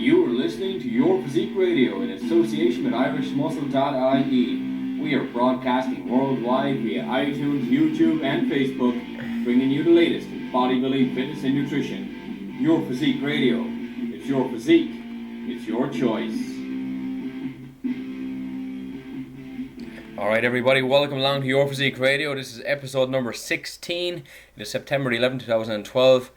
You are listening to Your Physique Radio in association with IrishMuscle.ie. We are broadcasting worldwide via iTunes, YouTube, and Facebook, bringing you the latest in bodybuilding, fitness, and nutrition. Your Physique Radio. It's your physique. It's your choice. Alright everybody, welcome along to Your Physique Radio. This is episode number 16. It is September 11, 2012.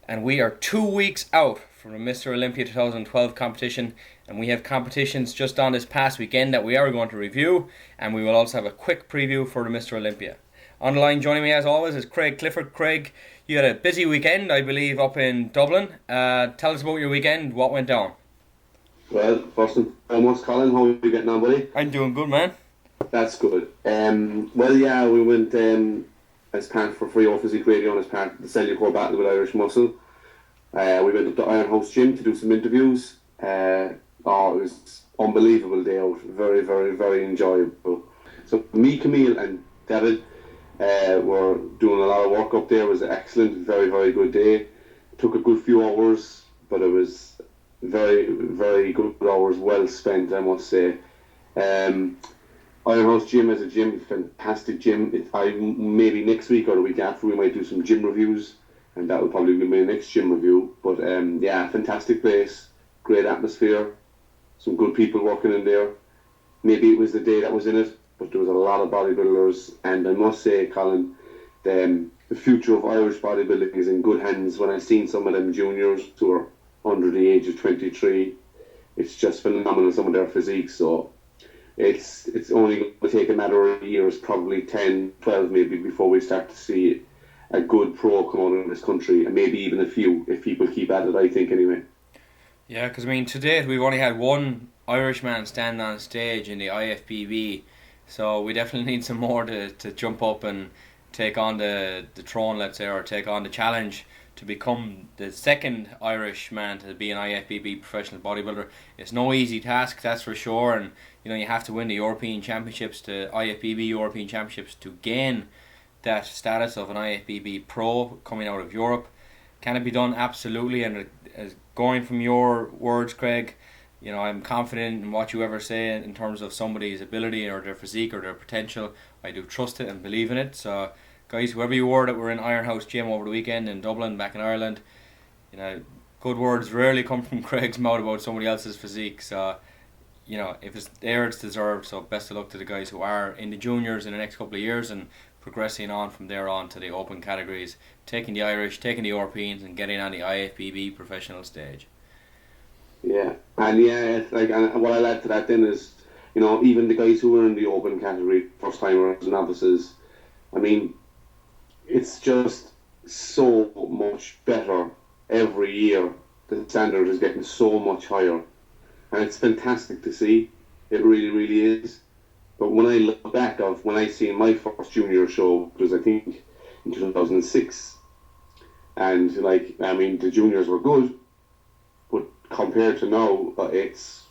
And we are 2 weeks out from the Mr. Olympia 2012 competition. And we have competitions just on this past weekend that we are going to review. And we will also have a quick preview for the Mr. Olympia. On the line joining me as always is Craig Clifford. Craig, you had a busy weekend, I believe, up in Dublin. Tell us about your weekend, what went down? Well, first and foremost, Colin, how are you getting on, buddy? I'm doing good, man. That's good. We went as part for Free Physique Radio and as part of the Cellucor Battle with Irish Muscle. We went up to Iron House Gym to do some interviews. It was unbelievable day out. Very, very, very enjoyable. So me, Camille and David were doing a lot of work up there. It was an excellent, very, very good day. Took a good few hours, but it was very, very good hours well spent, I must say. Iron House Gym as a gym, fantastic gym. Maybe next week or the week after we might do some gym reviews, and that will probably be my next gym review. But fantastic place, great atmosphere, some good people working in there. Maybe it was the day that was in it, but there was a lot of bodybuilders, and I must say, Colin, the future of Irish bodybuilding is in good hands. When I've seen some of them juniors who are under the age of 23, it's just phenomenal, some of their physiques. So it's only going to take a matter of years, probably 10, 12 maybe, before we start to see a good pro come out of this country, and maybe even a few, if people keep at it, I think, anyway. Yeah, because, to date, we've only had one Irishman stand on stage in the IFBB, so we definitely need some more to jump up and take on the throne, let's say, or take on the challenge to become the second Irishman to be an IFBB professional bodybuilder. It's no easy task, that's for sure, and you have to win the European Championships, the IFBB European Championships, to gain that status of an IFBB pro coming out of Europe. Can it be done? Absolutely. And going from your words, Craig, I'm confident in what you ever say in terms of somebody's ability or their physique or their potential. I do trust it and believe in it. So guys, whoever you were that were in Iron House Gym over the weekend in Dublin, back in Ireland, good words rarely come from Craig's mouth about somebody else's physique. So if it's there, it's deserved. So best of luck to the guys who are in the juniors in the next couple of years and progressing on from there on to the open categories, taking the Irish, taking the Europeans, and getting on the IFBB professional stage. Yeah, and what I'll add to that then is, even the guys who are in the open category, first timers and novices, it's just so much better every year. The standard is getting so much higher, and it's fantastic to see. It really, really is. But when I look back of when I seen my first junior show, it was I think in 2006, and the juniors were good, but compared to now, it's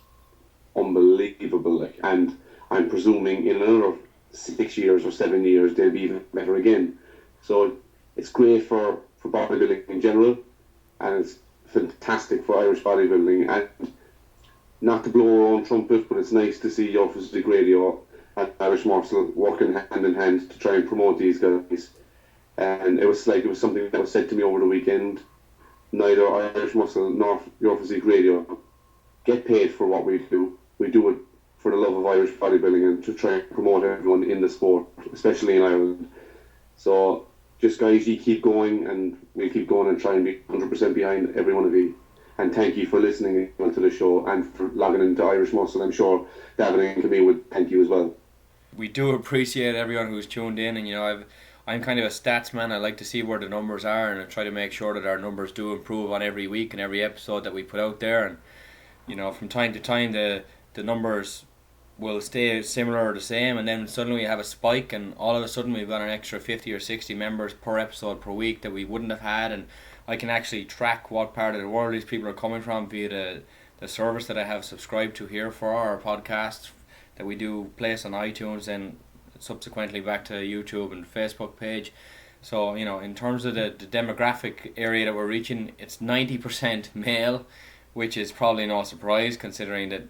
unbelievable. And I'm presuming in another 6 years or 7 years they'll be even better again. So it's great for bodybuilding in general, and it's fantastic for Irish bodybuilding. And not to blow our own trumpet, but it's nice to see Your Physique Radio and Irish Muscle working hand in hand to try and promote these guys. And it was something that was said to me over the weekend. Neither Irish Muscle nor Your Physique Radio get paid for what we do. We do it for the love of Irish bodybuilding and to try and promote everyone in the sport, especially in Ireland. So just guys, you keep going, and we'll keep going and try and be 100% behind every one of you. And thank you for listening to the show and for logging into Irish Muscle. I'm sure David and Camille would thank you as well. We do appreciate everyone who's tuned in, and I'm kind of a stats man. I like to see where the numbers are, and I try to make sure that our numbers do improve on every week and every episode that we put out there. And from time to time the numbers will stay similar or the same, and then suddenly we have a spike, and all of a sudden we've got an extra 50 or 60 members per episode per week that we wouldn't have had. And I can actually track what part of the world these people are coming from via the service that I have subscribed to here for our podcasts that we do place on iTunes and subsequently back to YouTube and Facebook page. So, in terms of the demographic area that we're reaching, it's 90% male, which is probably no surprise considering that,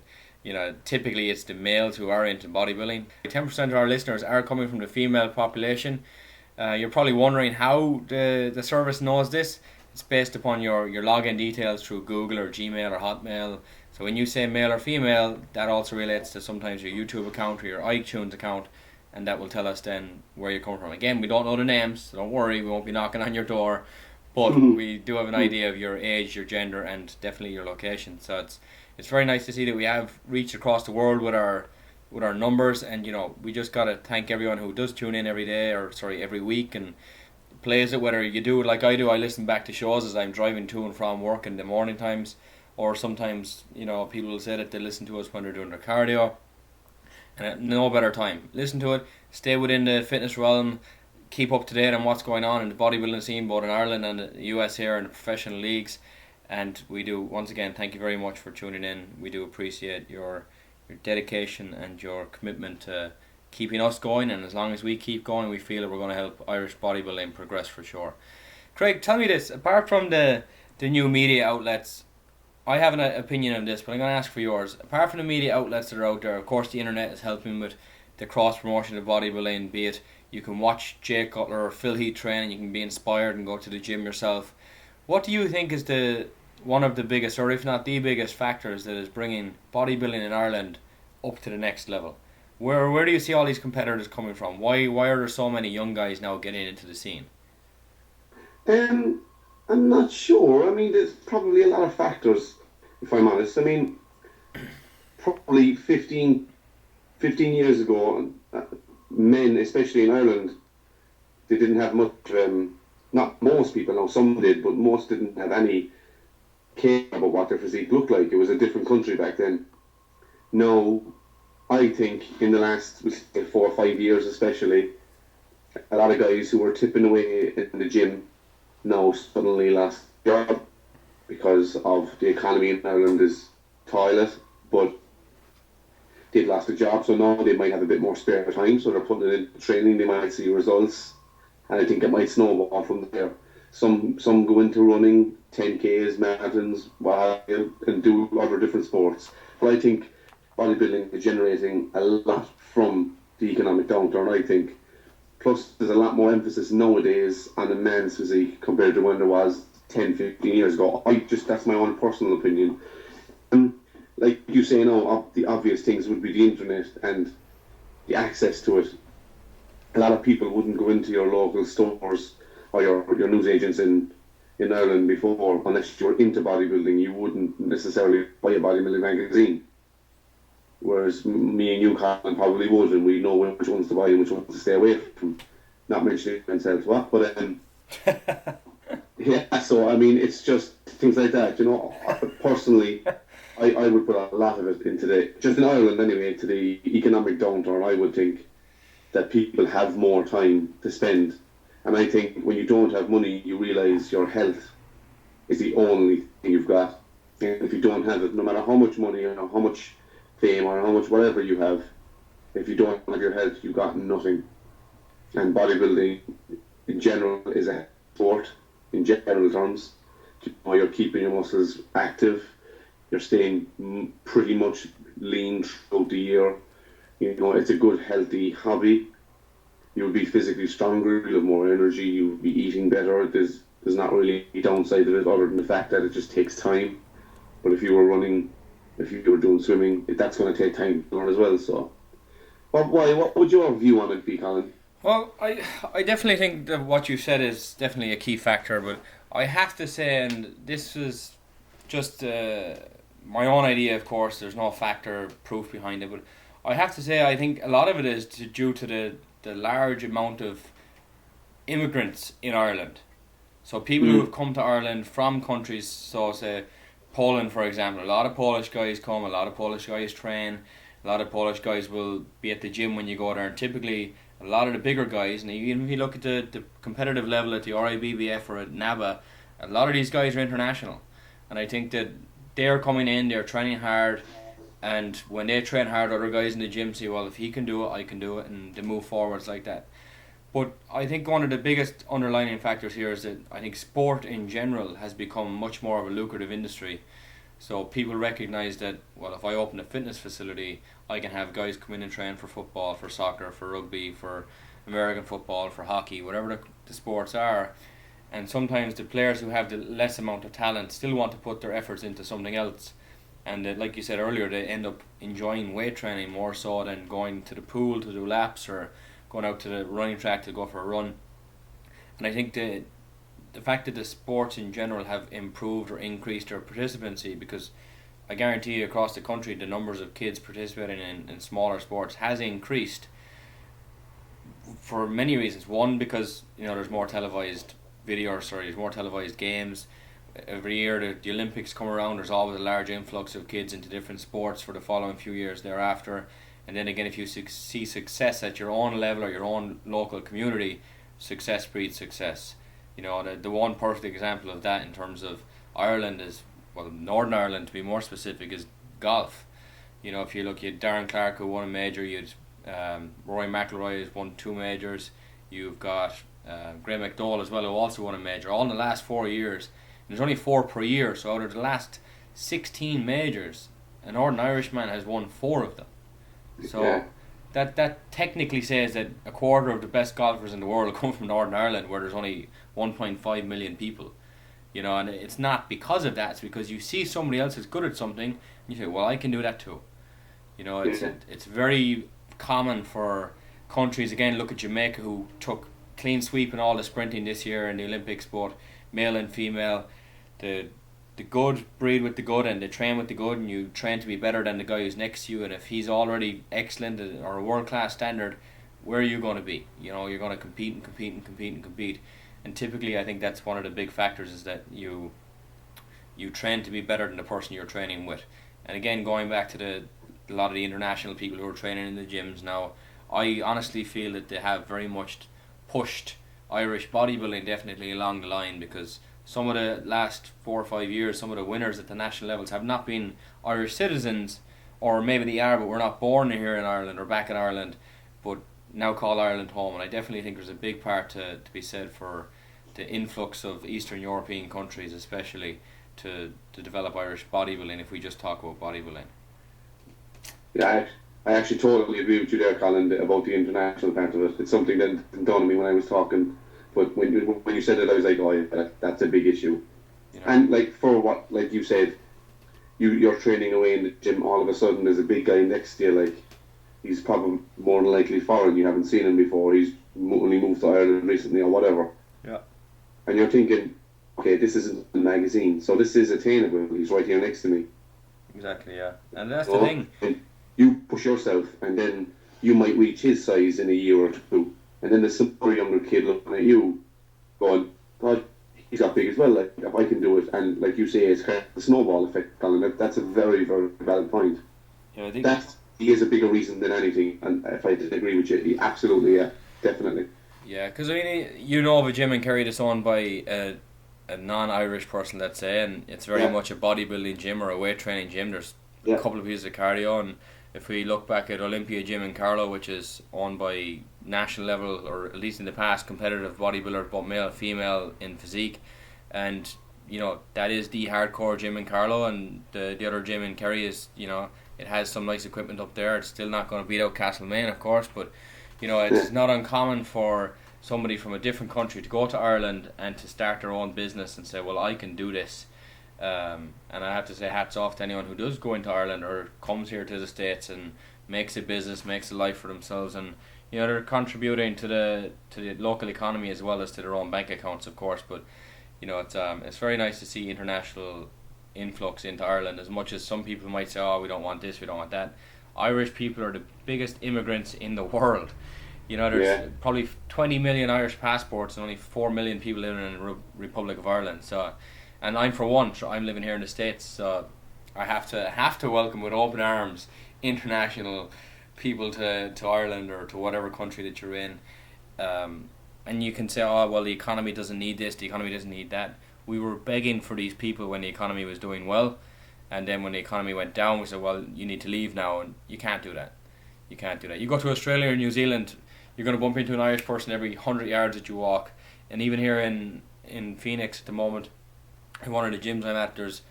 typically it's the males who are into bodybuilding. 10% of our listeners are coming from the female population. You're probably wondering how the service knows this. It's based upon your login details through Google or Gmail or Hotmail. So when you say male or female, that also relates to sometimes your YouTube account or your iTunes account, and that will tell us then where you come from. Again, we don't know the names, so don't worry, we won't be knocking on your door, but we do have an idea of your age, your gender, and definitely your location. So it's very nice to see that we have reached across the world with our numbers, and we just gotta thank everyone who does tune in every day, or sorry, every week, and plays it. Whether you do it like I do, I listen back to shows as I'm driving to and from work in the morning times, or sometimes people will say that they listen to us when they're doing their cardio, and at no better time. Listen to it, stay within the fitness realm, keep up to date on what's going on in the bodybuilding scene, both in Ireland and the US here in the professional leagues. And we do, once again, thank you very much for tuning in. We do appreciate your dedication and your commitment to keeping us going, and as long as we keep going, we feel that we're going to help Irish bodybuilding progress for sure. Craig, tell me this, apart from the new media outlets, I have an opinion on this, but I'm going to ask for yours. Apart from the media outlets that are out there, of course the internet is helping with the cross promotion of bodybuilding, be it you can watch Jay Cutler or Phil Heath train, you can be inspired and go to the gym yourself. What do you think is one of the biggest, or if not the biggest, factors that is bringing bodybuilding in Ireland up to the next level? Where do you see all these competitors coming from? Why are there so many young guys now getting into the scene? I'm not sure. I mean, there's probably a lot of factors, if I'm honest. I mean, probably 15 years ago, men, especially in Ireland, they didn't have much, not most people, no, some did, but most didn't have any care about what their physique looked like. It was a different country back then. Now, I think in the last 4 or 5 years especially, a lot of guys who were tipping away in the gym now suddenly lost their job because of the economy in Ireland is toilet, but they've lost a job, so now they might have a bit more spare time, so they're putting it into training, they might see results, and I think it might snowball from there. Some go into running, 10Ks, marathons, and do other different sports. But I think bodybuilding is generating a lot from the economic downturn, I think. Plus, there's a lot more emphasis nowadays on a man's physique compared to when there was 10, 15 years ago. That's my own personal opinion. Like you say now, the obvious things would be the internet and the access to it. A lot of people wouldn't go into your local stores or your newsagents in Ireland before, unless you were into bodybuilding. You wouldn't necessarily buy a bodybuilding magazine. Whereas me and you, Colin, probably would, and we know which ones to buy and which ones to stay away from. Not mentioning myself, yeah. So I mean, it's just things like that. Personally, I would put a lot of it into just in Ireland anyway, to the economic downturn. I would think that people have more time to spend, and I think when you don't have money, you realise your health is the only thing you've got. And if you don't have it, no matter how much money or how much fame or how much whatever you have, if you don't have your health, you've got nothing. And bodybuilding in general is a sport in general terms. You're keeping your muscles active, you're staying pretty much lean throughout the year. It's a good healthy hobby. You'll be physically stronger, you'll have more energy, you'll be eating better. There's not really a downside of it other than the fact that it just takes time. But if you were running, if you were doing swimming, that's going to take time to learn as well. So, what would your view on it be, Colin? Well, I definitely think that what you said is definitely a key factor, but I have to say, and this is just my own idea, of course, there's no factor proof behind it, but I have to say I think a lot of it is due to the large amount of immigrants in Ireland. So people who have come to Ireland from countries, so say Poland, for example, a lot of Polish guys come, a lot of Polish guys train, a lot of Polish guys will be at the gym when you go there, and typically a lot of the bigger guys, and even if you look at the competitive level at the RIBBF or at NABA, a lot of these guys are international, and I think that they're coming in, they're training hard, and when they train hard, other guys in the gym say, well, if he can do it, I can do it, and they move forwards like that. But I think one of the biggest underlying factors here is that I think sport in general has become much more of a lucrative industry. So people recognise that, well, if I open a fitness facility, I can have guys come in and train for football, for soccer, for rugby, for American football, for hockey, whatever the sports are. And sometimes the players who have the less amount of talent still want to put their efforts into something else. And like you said earlier, they end up enjoying weight training more so than going to the pool to do laps or going out to the running track to go for a run. And I think the fact that the sports in general have improved or increased their participancy, because I guarantee you across the country the numbers of kids participating in smaller sports has increased for many reasons. One, because there's more televised there's more televised games. Every year the Olympics come around, there's always a large influx of kids into different sports for the following few years thereafter. And then again, if you see success at your own level or your own local community, success breeds success. The one perfect example of that in terms of Ireland is, well, Northern Ireland to be more specific, is golf. If you look at Darren Clark, who won a major, you'd Rory McIlroy has won 2 majors. You've got Graham McDowell as well, who also won a major, all in the last 4 years. And there's only 4 per year, so out of the last 16 majors, a Northern Irishman has won 4 of them. So Yeah. that technically says that a quarter of the best golfers in the world come from Northern Ireland, where there's only 1.5 million people. And it's not because of that, it's because you see somebody else is good at something, and you say, well, I can do that too. Yeah. It's very common for countries, again, look at Jamaica, who took clean sweep in all the sprinting this year in the Olympics, both male and female. The good breed with the good, and they train with the good, and you train to be better than the guy who's next to you. And if he's already excellent or a world class standard, where are you going to be? You're going to compete and compete and compete and compete. And typically, I think that's one of the big factors, is that you train to be better than the person you're training with. And again, going back to a lot of the international people who are training in the gyms now, I honestly feel that they have very much pushed Irish bodybuilding definitely along the line, because some of the last 4 or 5 years, some of the winners at the national levels have not been Irish citizens, or maybe they are, but we're not born here in Ireland or back in Ireland, but now call Ireland home. And I definitely think there's a big part to be said for the influx of Eastern European countries, especially to develop Irish bodybuilding, if we just talk about bodybuilding. Yeah, I actually totally agree with you there, Colin, about the international part of it. It's something that didn't dawn on me when I was talking, but when you said it, I was like, oh yeah, that's a big issue. And like, for what, like you said, you're training away in the gym, all of a sudden there's a big guy next to you, like, he's probably more than likely foreign, you haven't seen him before, he's only moved to Ireland recently or whatever. Yeah. And you're thinking, okay, this isn't a magazine, so this is attainable, he's right here next to me. Exactly, yeah. And that's the thing. And you push yourself, and then you might reach his size in a year or two, and then there's some other younger kid looking at you, going, God, he's got big as well, like, if I can do it. And like you say, it's kind of the snowball effect, Colin. That's a very, very valid point. Yeah, I think That is a bigger reason than anything, and if I didn't agree with you, absolutely, yeah, definitely. Yeah, because I mean, of a gym in Kerry that's owned by a non-Irish person, let's say, and it's very much a bodybuilding gym or a weight training gym. There's a couple of pieces of cardio, and if we look back at Olympia Gym in Carlow, which is owned by national level, or at least in the past, competitive bodybuilders, both male and female, in Physique, and that is the hardcore gym in Carlow, and the other gym in Kerry is, it has some nice equipment up there. It's still not going to beat out Castlemaine, of course, but it's not uncommon for somebody from a different country to go to Ireland and to start their own business and say, well, I can do this. And I have to say hats off to anyone who does go into Ireland or comes here to the States and makes a business, makes a life for themselves, and they're contributing to the local economy as well as to their own bank accounts, of course. But it's very nice to see international influx into Ireland. As much as some people might say, oh, we don't want this, we don't want that, Irish people are the biggest immigrants in the world. There's probably 20 million Irish passports and only 4 million people living in the Republic of Ireland. So, and I'm for one, I'm living here in the States, so I have to welcome with open arms international people to Ireland or to whatever country that you're in. And you can say, oh, well, the economy doesn't need this, the economy doesn't need that. We were begging for these people when the economy was doing well, and then when the economy went down, we said, well, you need to leave now, and you can't do that. You can't do that. You go to Australia or New Zealand, you're going to bump into an Irish person every 100 yards that you walk. And even here in Phoenix at the moment, in one of the gyms I'm at, there's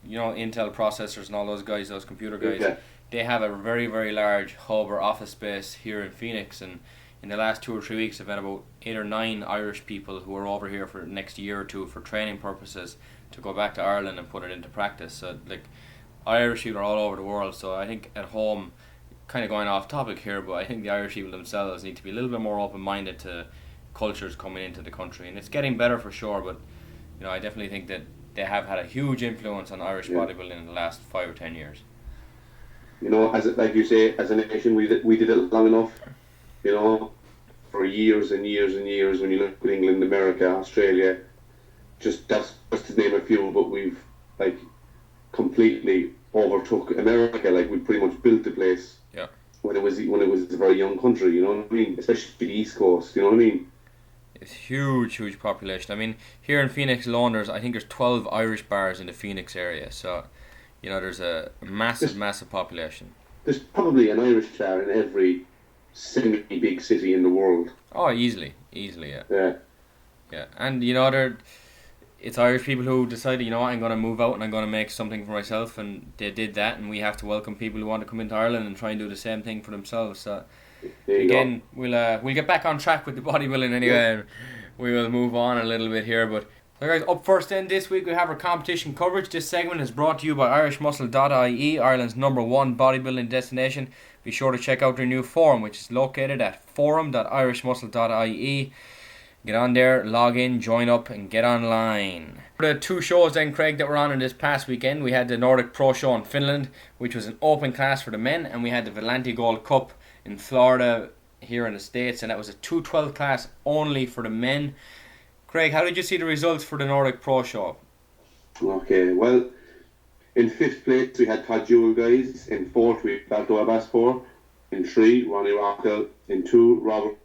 Intel processors and all those guys, those computer guys, Yeah. they have a very, very large hub or office space here in Phoenix, and in the last 2 or 3 weeks I've had about 8 or 9 Irish people who are over here for the next year or two for training purposes to go back to Ireland and put it into practice. So like Irish people are all over the world, so I think at home, kind of going off topic here, but I think the Irish people themselves need to be a little bit more open-minded to cultures coming into the country, and it's getting better for sure, but I definitely think that they have had a huge influence on Irish bodybuilding in the last 5 or 10 years. Like you say, as a nation, we did it long enough. For years and years and years. When you look at England, America, Australia, that's just to name a few. But we've like completely overtook America. Like we pretty much built the place. Yeah. When it was a very young country. You know what I mean? Especially the East Coast. You know what I mean? It's huge population. I mean, here in Phoenix alone, I think there's 12 Irish bars in the Phoenix area. So, there's a massive population. There's probably an Irish bar in every semi-big city in the world. Oh, easily, yeah. Yeah. Yeah, and it's Irish people who decided, I'm going to move out and I'm going to make something for myself, and they did that, and we have to welcome people who want to come into Ireland and try and do the same thing for themselves. So again, we'll get back on track with the bodybuilding anyway, and we will move on a little bit here. But so guys, up first then this week we have our competition coverage. This segment is brought to you by irishmuscle.ie, Ireland's #1 bodybuilding destination. Be sure to check out their new forum, which is located at forum.irishmuscle.ie. Get on there, log in, join up, and get online. For the 2 shows then, Craig, that were on in this past weekend, we had the Nordic Pro Show in Finland, which was an open class for the men, and we had the Valenti Gold Cup in Florida here in the States, and that was a 212 class only for the men. Craig, how did you see the results for the Nordic Pro Show? Okay, well, in 5th place we had Todd Jewell, guys. In 4th we had Balto Abaspor. In 3, Ronnie Rockel. In 2, Robert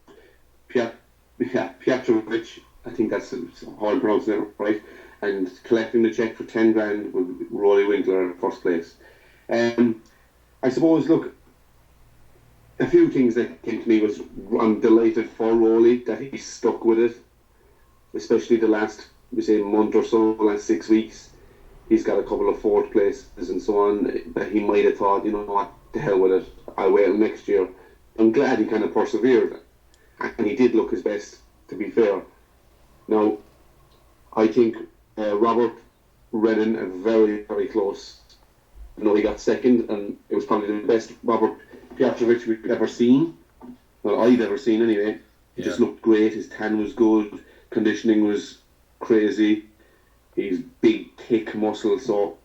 Piatrovich. I think that's how I'm pronouncing it right. And collecting the check for 10 grand with Rory Winkler in 1st place. I suppose, look, a few things that came to me was I'm delighted for Rory that he stuck with it, especially the last, month or so, last 6 weeks. He's got a couple of 4th places and so on, but he might have thought, what, the hell with it, I'll wait till next year. I'm glad he kind of persevered, and he did look his best, to be fair. Now, I think Robert Redden are very, very close. He got 2nd, and it was probably the best Robert Piatrovich we've ever seen. Well, I've ever seen anyway. He just looked great. His tan was good. Conditioning was crazy. He's big, thick muscle. So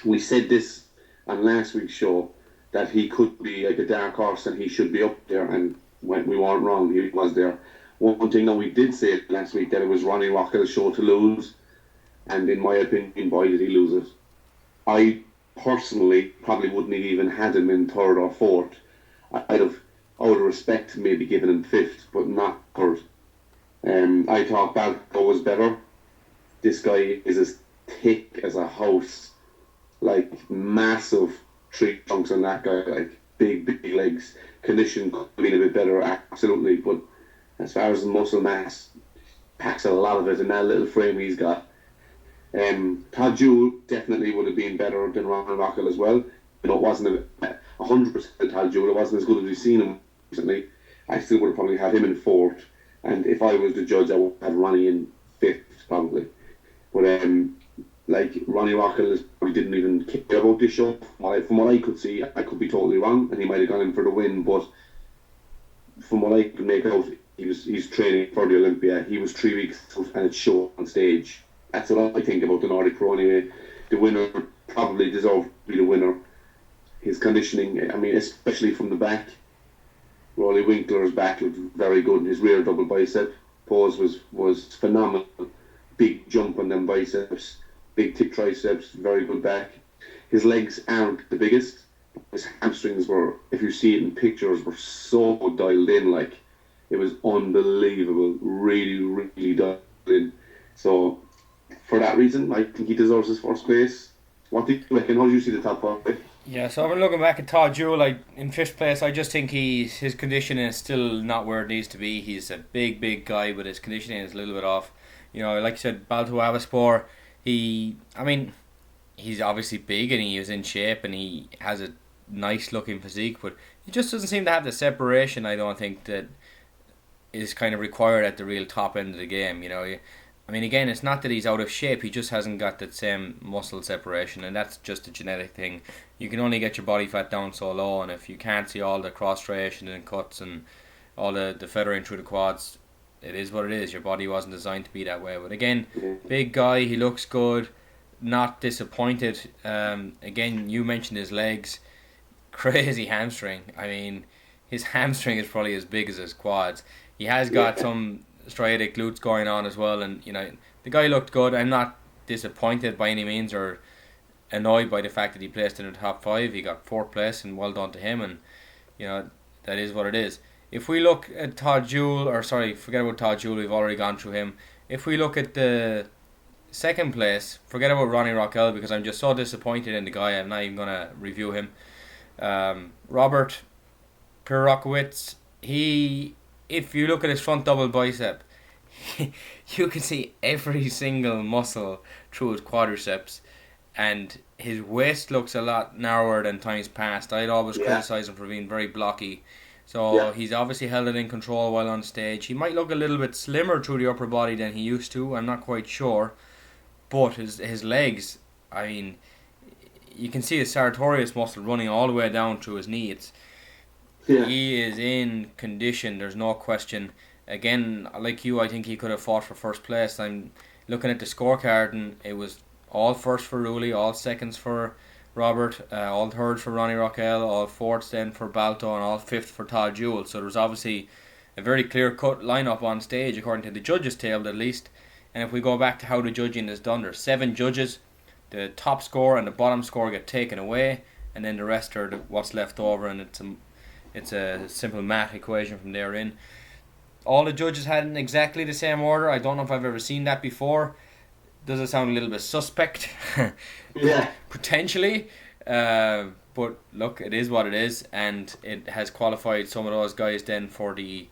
we said this on last week's show that he could be like a dark horse and he should be up there. And when we weren't wrong, he was there. One thing that we did say last week that it was Ronnie Rockel's show to lose. And in my opinion, boy, did he lose it. I personally probably wouldn't have even had him in 3rd or 4th. Out of respect, maybe given him 5th, but not 3rd. I thought Balco was better. This guy is as thick as a house, like massive tree trunks on that guy, like big legs. Condition could have been a bit better, absolutely, but as far as the muscle mass, packs a lot of it in that little frame he's got. Todd Jewell definitely would have been better than Ron Rockel as well. It wasn't 100% Todd Jewell. It wasn't as good as we've seen him recently. I still would have probably had him in 4th, and if I was the judge, I would have had Ronnie in 5th probably. But Ronnie Rockel probably didn't even care about this show. From what I could see, I could be totally wrong, and he might have gone in for the win. But from what I could make out, he's training for the Olympia. He was 3 weeks out, and it showed on stage. That's what I think about the Nordic Pro anyway. The winner probably deserved to be the winner. His conditioning, especially from the back. Rory Winkler's back looked very good. His rear double bicep pose was phenomenal. Big jump on them biceps, big thick triceps, very good back. His legs aren't the biggest. His hamstrings were, if you see it in pictures, were so dialed in. Like, it was unbelievable. Really, really dialed in. So, for that reason, I think he deserves his 1st place. What do you reckon? How do you see the top 5? Yeah, so I've been looking back at Todd Jewell, in 5th place. I just think his conditioning is still not where it needs to be. He's a big guy, but his conditioning is a little bit off. Like you said, Balto Abaspor, he's obviously big and he is in shape and he has a nice looking physique, but he just doesn't seem to have the separation. I don't think that is kind of required at the real top end of the game. I mean, again, it's not that he's out of shape. He just hasn't got that same muscle separation, and that's just a genetic thing. You can only get your body fat down so low, and if you can't see all the cross striation and cuts and all the feathering through the quads, it is what it is. Your body wasn't designed to be that way. But again, big guy, he looks good, not disappointed. Again, you mentioned his legs, crazy hamstring. I mean, his hamstring is probably as big as his quads. He has got some striatic glutes going on as well, and the guy looked good. I'm not disappointed by any means or annoyed by the fact that he placed in the top five. He got fourth place, and well done to him. And that is what it is. If we look at Todd Jewell, or sorry, forget about Todd Jewell. We've already gone through him. If we look at the second place, forget about Ronnie Rockell because I'm just so disappointed in the guy. I'm not even gonna review him. Robert Pirokowicz, if you look at his front double bicep, you can see every single muscle through his quadriceps, and his waist looks a lot narrower than times past. I'd always criticise him for being very blocky. So he's obviously held it in control while on stage. He might look a little bit slimmer through the upper body than he used to. I'm not quite sure. But his legs, I mean, you can see his sartorius muscle running all the way down through his knee. He is in condition, there's no question. Again, like you, I think he could have fought for first place. I'm looking at the scorecard and it was all first for Rulli, all seconds for Robert, all thirds for Ronnie Rockell, all fourths then for Balto, and all fifth for Todd Jewell. So there was obviously a very clear-cut lineup on stage, according to the judges' table at least. And if we go back to how the judging is done, there's 7 judges. The top score and the bottom score get taken away, and then the rest are what's left over, and it's a simple math equation from there in. All the judges had in exactly the same order. I don't know if I've ever seen that before. Does it sound a little bit suspect? Potentially. But look, it is what it is, and it has qualified some of those guys then for the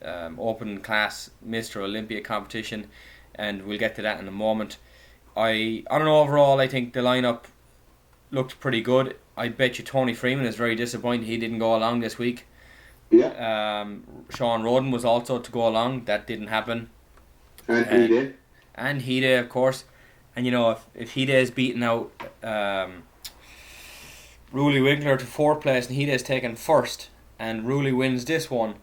open class Mr. Olympia competition, and we'll get to that in a moment. I don't know, overall I think the lineup looked pretty good. I bet you Tony Freeman is very disappointed he didn't go along this week. Sean Roden was also to go along. That didn't happen. And Hide. And Hide, of course. And if Hide is beaten out Rulli Winkler to 4th place and Hide is taken first and Rulli wins this one,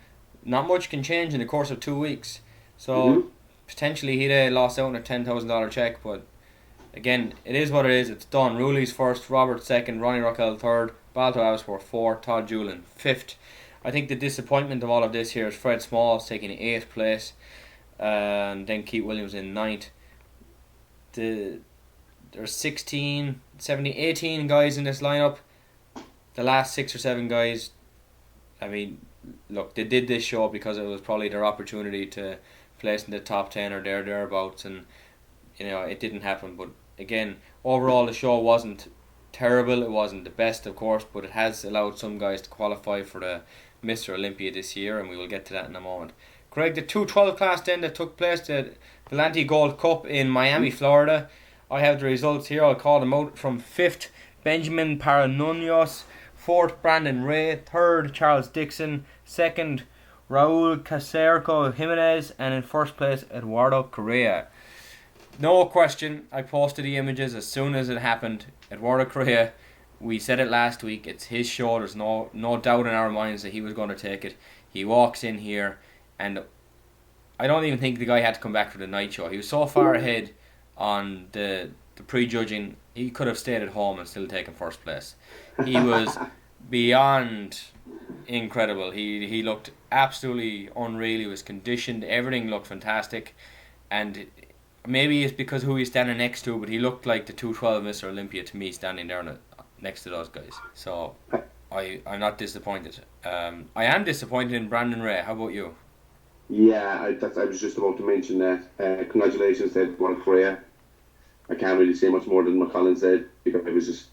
not much can change in the course of 2 weeks. So potentially Hide lost out on a $10,000 check, but again, it is what it is. It's done. Rulli's first, Robert second, Ronnie Rockell third, Balto Avisworth fourth, Todd Jewell in fifth. I think the disappointment of all of this here is Fred Smalls taking 8th place, and then Keith Williams in 9th. There's 16, 17, 18 guys in this lineup. The last 6 or 7 guys, I mean, look, they did this show because it was probably their opportunity to place in the top 10 or thereabouts, and it didn't happen. But again, overall the show wasn't terrible. It wasn't the best, of course, but it has allowed some guys to qualify for the Mr. Olympia this year, and we will get to that in a moment. Craig, the 212 class then that took place, the Velante Gold Cup in Miami, Florida. I have the results here. I'll call them out. From 5th, Benjamin Paranunos. 4th, Brandon Ray. 3rd, Charles Dixon. 2nd, Raul Cacerco Jimenez. And in 1st place, Eduardo Correa. No question, I posted the images as soon as it happened. Eduardo Correa, we said it last week, it's his show. There's no doubt in our minds that he was going to take it. He walks in here, and I don't even think the guy had to come back for the night show. He was so far ahead on the prejudging, he could have stayed at home and still taken 1st place. He was beyond incredible. He looked absolutely unreal. He was conditioned. Everything looked fantastic. And maybe it's because who he's standing next to, but he looked like the 212 Mr. Olympia to me, standing there next to those guys. So I'm not disappointed. I am disappointed in Brandon Ray. How about you? Yeah, I was just about to mention that. Congratulations to Eduardo Correa. I can't really say much more than what Colin said, because it was just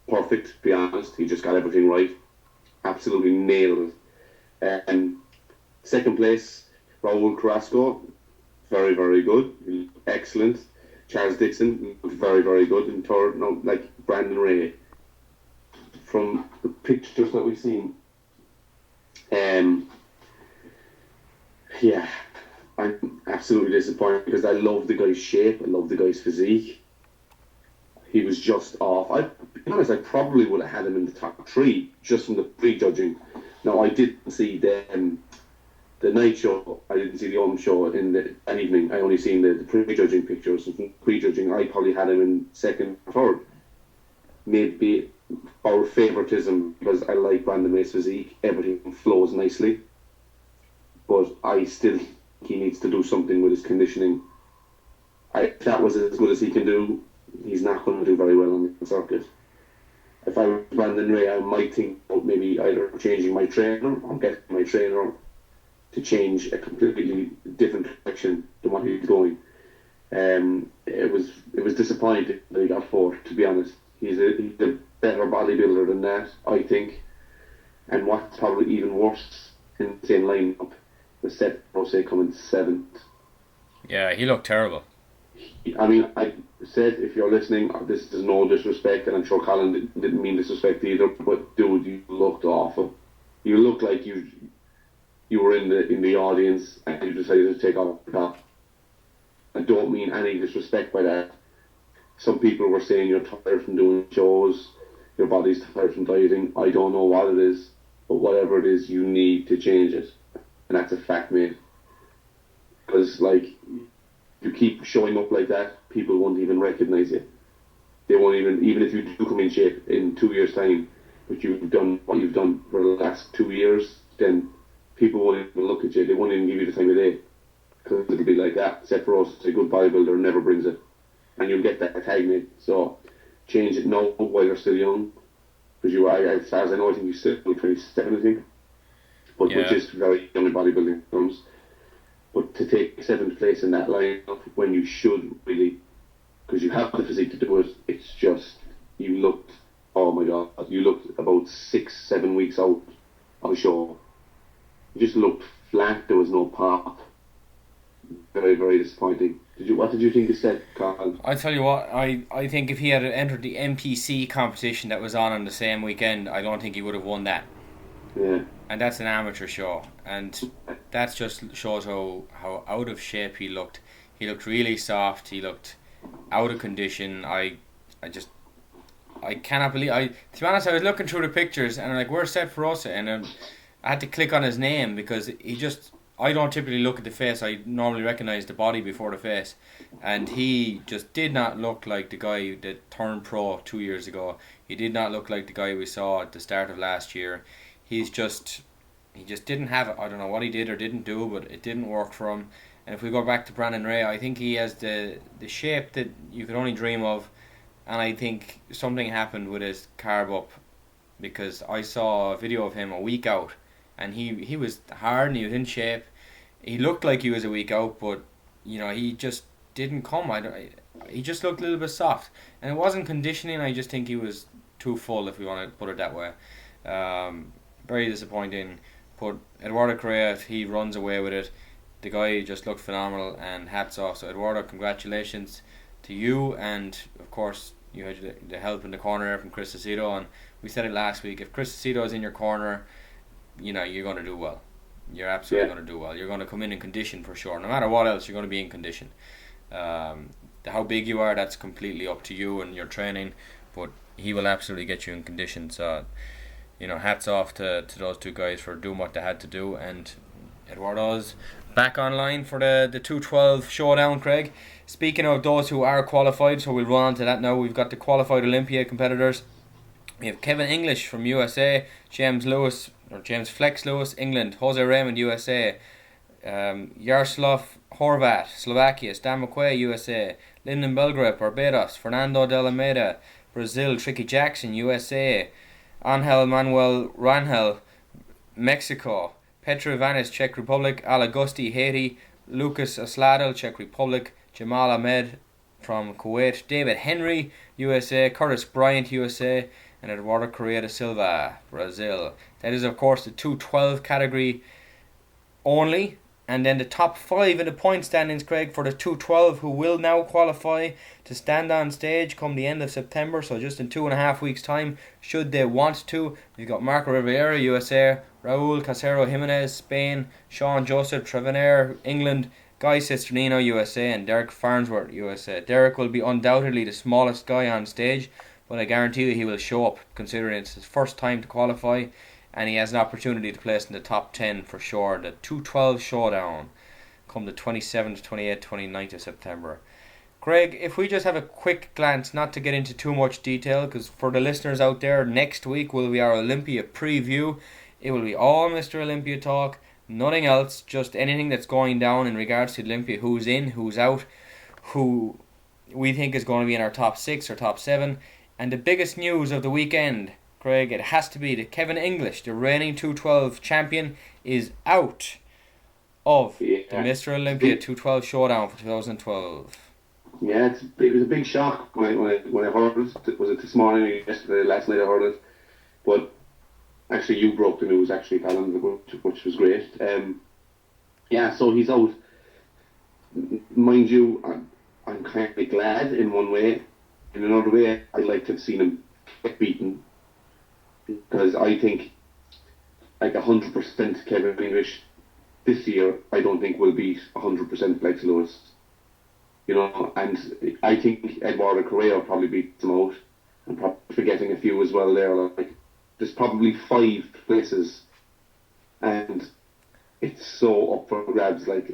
perfect, to be honest. He just got everything right. Absolutely nailed it. 2nd place, Raul Carrasco. Very, very good. Excellent. Charles Dixon looked very, very good. In third, no, like Brandon Ray. From the pictures that we've seen, yeah, I'm absolutely disappointed because I love the guy's shape, I love the guy's physique. He was just off. To be honest, I probably would have had him in the top three just from the pre-judging. Now, I didn't see the night show. I didn't see the home show in that evening. I only seen the pre-judging pictures. So from pre-judging, I probably had him in second or third. Maybe our favoritism because I like Brandon Ray's physique. Everything flows nicely. But I still think he needs to do something with his conditioning. If that was as good as he can do, he's not going to do very well on the circuit. If I was Brandon Ray, I might think about maybe either changing my trainer or getting my trainer to change a completely different direction than what he's going. It was disappointing that he got fourth, to be honest. He's a better bodybuilder than that, I think. And what's probably even worse in the same lineup was Seth Rose coming seventh. Yeah, he looked terrible. I mean, I said, if you're listening, this is no disrespect, and I'm sure Colin didn't mean disrespect either, but dude, you looked awful. You looked like you were in the audience and you decided to take off the top. I don't mean any disrespect by that. Some people were saying you're tired from doing shows, your body's tired from dieting. I don't know what it is, but whatever it is, you need to change it. And that's a fact, mate. Because, like, you keep showing up like that, people won't even recognise you. They won't even if you do come in shape in 2 years' time, but you've done what you've done for the last 2 years, then people won't even look at you. They won't even give you the time of day. Because it'll be like that. Seth Ross is a good bodybuilder, never brings it. And you'll get that tag, mate. So change it now while you're still young. Because as far as I know, I think you're still 27, I think. But Yeah. which is very young in bodybuilding terms. But to take seventh place in that lineup when you should really, because you have the physique to do it, it's just, you looked, oh my god, you looked about 6-7 weeks out of a show. You just looked flat, there was no pop. Very, very disappointing. What did you think it said, Carl? I tell you what, I think if he had entered the NPC competition that was on the same weekend, I don't think he would have won that. Yeah. And that's an amateur show, and that just shows how out of shape he looked. He looked really soft. He looked out of condition. I cannot believe. To be honest, I was looking through the pictures and I'm like, where's Seth Rosa? And I had to click on his name because he just. I don't typically look at the face. I normally recognize the body before the face, and he just did not look like the guy that turned pro 2 years ago. He did not look like the guy we saw at the start of last year. He just didn't have it. I don't know what he did or didn't do, but it didn't work for him. And if we go back to Brandon Ray, I think he has the shape that you could only dream of, and I think something happened with his carb up, because I saw a video of him a week out, and he was hard and he was in shape. He looked like he was a week out, but he just didn't come. He just looked a little bit soft, and it wasn't conditioning. I just think he was too full, if we want to put it that way. Very disappointing. But Eduardo Correa, if he runs away with it, the guy just looked phenomenal, and hats off. So Eduardo, congratulations to you, and of course you had the help in the corner from Chris Aceto, and we said it last week, if Chris Aceto is in your corner, you're going to do well. You're absolutely going to do well. You're going to come in condition for sure. No matter what else, you're going to be in condition. How big you are, that's completely up to you and your training, but he will absolutely get you in condition. So hats off to those two guys for doing what they had to do. And Eduardo's back online for the 212 showdown, Craig. Speaking of those who are qualified, so we'll run on to that now. We've got the qualified Olympia competitors. We have Kevin English from USA, James Flex Lewis, England, Jose Raymond, USA, Yaroslav Horvat, Slovakia, Stan McQuay, USA, Lyndon Belgrave, Barbados, Fernando de Almeida, Brazil, Tricky Jackson, USA, Angel Manuel Rangel, Mexico, Petr Ivanis, Czech Republic, Al Agusti, Haiti, Lucas Asladel, Czech Republic, Jamal Ahmed from Kuwait, David Henry, USA, Curtis Bryant, USA, and Eduardo Correa da Silva, Brazil. That is, of course, the 212 category only. And then the top 5 in the point standings, Craig, for the 212 who will now qualify to stand on stage come the end of September, so just in 2.5 weeks' time, should they want to. We've got Marco Rivera, USA, Raul Casero Jimenez, Spain, Sean Joseph Trevenaire, England, Guy Cisternino, USA, and Derek Farnsworth, USA. Derek will be undoubtedly the smallest guy on stage, but I guarantee you he will show up, considering it's his first time to qualify, and he has an opportunity to place in the top 10 for sure. The 212 showdown come the 27th, 28th, 29th of September. Greg, if we just have a quick glance, not to get into too much detail, because for the listeners out there, next week will be our Olympia preview. It will be all Mr. Olympia talk, nothing else, just anything that's going down in regards to Olympia, who's in, who's out, who we think is going to be in our top 6 or top 7. And the biggest news of the weekend, Craig, it has to be that Kevin English, the reigning 212 champion, is out of the Mr. Olympia 212 showdown for 2012. Yeah, it was a big shock when I heard it. Was it this morning or yesterday? Last night I heard it. But actually, you broke the news, actually, Callum, which was great. So he's out. Mind you, I'm kind of glad in one way. In another way, I'd like to have seen him get beaten. Because I think, like 100% Kevin English this year, I don't think will beat 100% Flex Lewis. And I think Eduardo Correa probably beats him out. I'm probably forgetting a few as well there. Like, there's probably 5 places, and it's so up for grabs. Like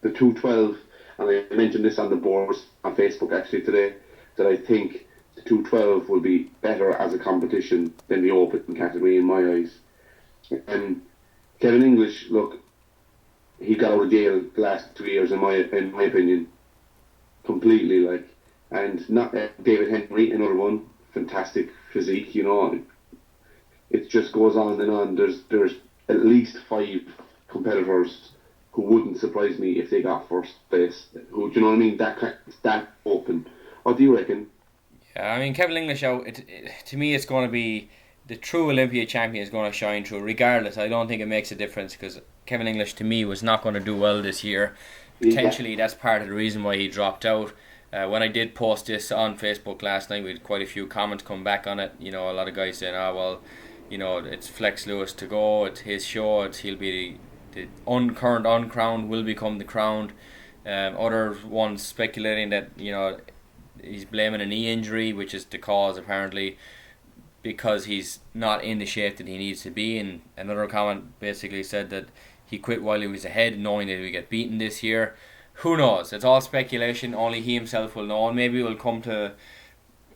the 212, and I mentioned this on the boards on Facebook actually today, that I think the 212 will be better as a competition than the open category in my eyes. And Kevin English, look, he got out of jail the last 2 years in my opinion, completely. And not David Henry, another one, fantastic physique. It just goes on and on. There's at least 5 competitors who wouldn't surprise me if they got first place. Who, do you know what I mean? That open. What do you reckon? Yeah, I mean, Kevin English out. To me, it's going to be the true Olympia champion is going to shine through. Regardless, I don't think it makes a difference because Kevin English, to me, was not going to do well this year. Potentially, that's part of the reason why he dropped out. When I did post this on Facebook last night, we had quite a few comments come back on it. A lot of guys saying, it's Flex Lewis to go, it's his show, he'll be the current uncrowned will become the crowned. Other ones speculating that, he's blaming a knee injury, which is the cause apparently because he's not in the shape that he needs to be. And another comment basically said that he quit while he was ahead, knowing that he would get beaten this year. Who knows? It's all speculation. Only he himself will know, and maybe we'll come to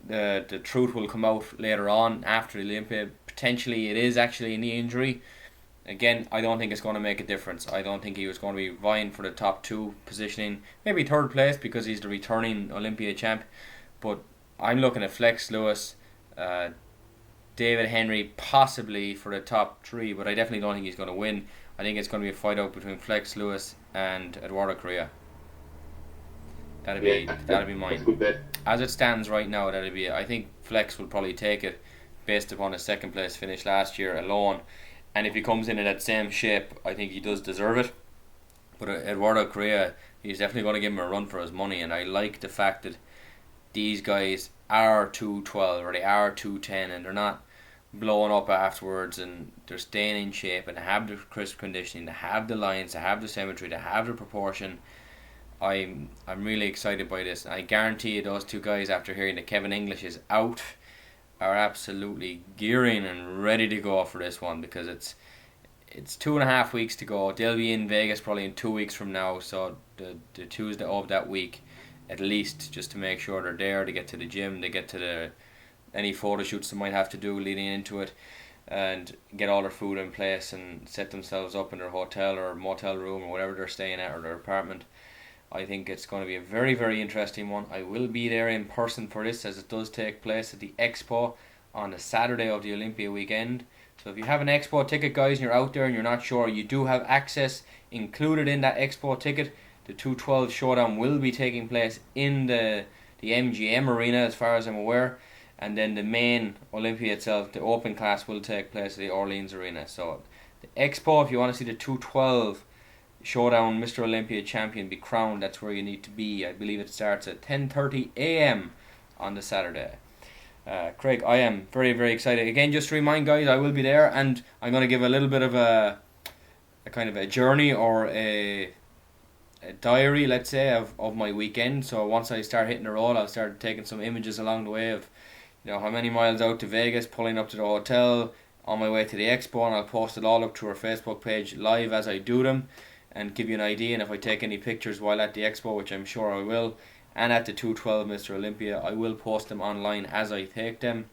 the truth will come out later on after the Olympia. Potentially, it is actually a knee injury. Again, I don't think it's going to make a difference. I don't think he was going to be vying for the top 2 positioning, maybe 3rd place because he's the returning Olympia champ. But I'm looking at Flex Lewis, David Henry possibly for the top 3, but I definitely don't think he's going to win. I think it's going to be a fight out between Flex Lewis and Eduardo Correa. That'd be mine. As it stands right now, that'd be it. I think Flex will probably take it based upon his 2nd place finish last year alone. And if he comes in that same shape, I think he does deserve it. But Eduardo Correa, he's definitely going to give him a run for his money. And I like the fact that these guys are 212 or they are 210 and they're not blowing up afterwards, and they're staying in shape and they have the crisp conditioning, they have the lines, they have the symmetry, they have the proportion. I'm really excited by this. I guarantee you those 2 guys, after hearing that Kevin English is out, are absolutely gearing and ready to go for this one because it's 2.5 weeks to go. They'll be in Vegas probably in 2 weeks from now, so the Tuesday of that week at least, just to make sure they're there, to get to the gym, they get to any photo shoots they might have to do leading into it, and get all their food in place and set themselves up in their hotel or motel room or whatever they're staying at, or their apartment. I think it's going to be a very, very interesting one. I will be there in person for this, as it does take place at the Expo on the Saturday of the Olympia weekend. So if you have an Expo ticket, guys, and you're out there and you're not sure, you do have access included in that Expo ticket. The 212 showdown will be taking place in the MGM arena, as far as I'm aware. And then the main Olympia itself, the open class, will take place at the Orleans arena. So the Expo, if you want to see the 212, Showdown Mr. Olympia champion be crowned. That's where you need to be. I believe it starts at 10:30 a.m. on the Saturday. Craig, I am very, very excited. Again, just to remind guys, I will be there, and I'm going to give a little bit of a kind of a journey or a diary, let's say, of my weekend. So once I start hitting the road, I'll start taking some images along the way of, how many miles out to Vegas, pulling up to the hotel, on my way to the expo, and I'll post it all up to our Facebook page live as I do them, and give you an idea. And if I take any pictures while at the expo, which I'm sure I will, and at the 212 Mr. Olympia, I will post them online as I take them,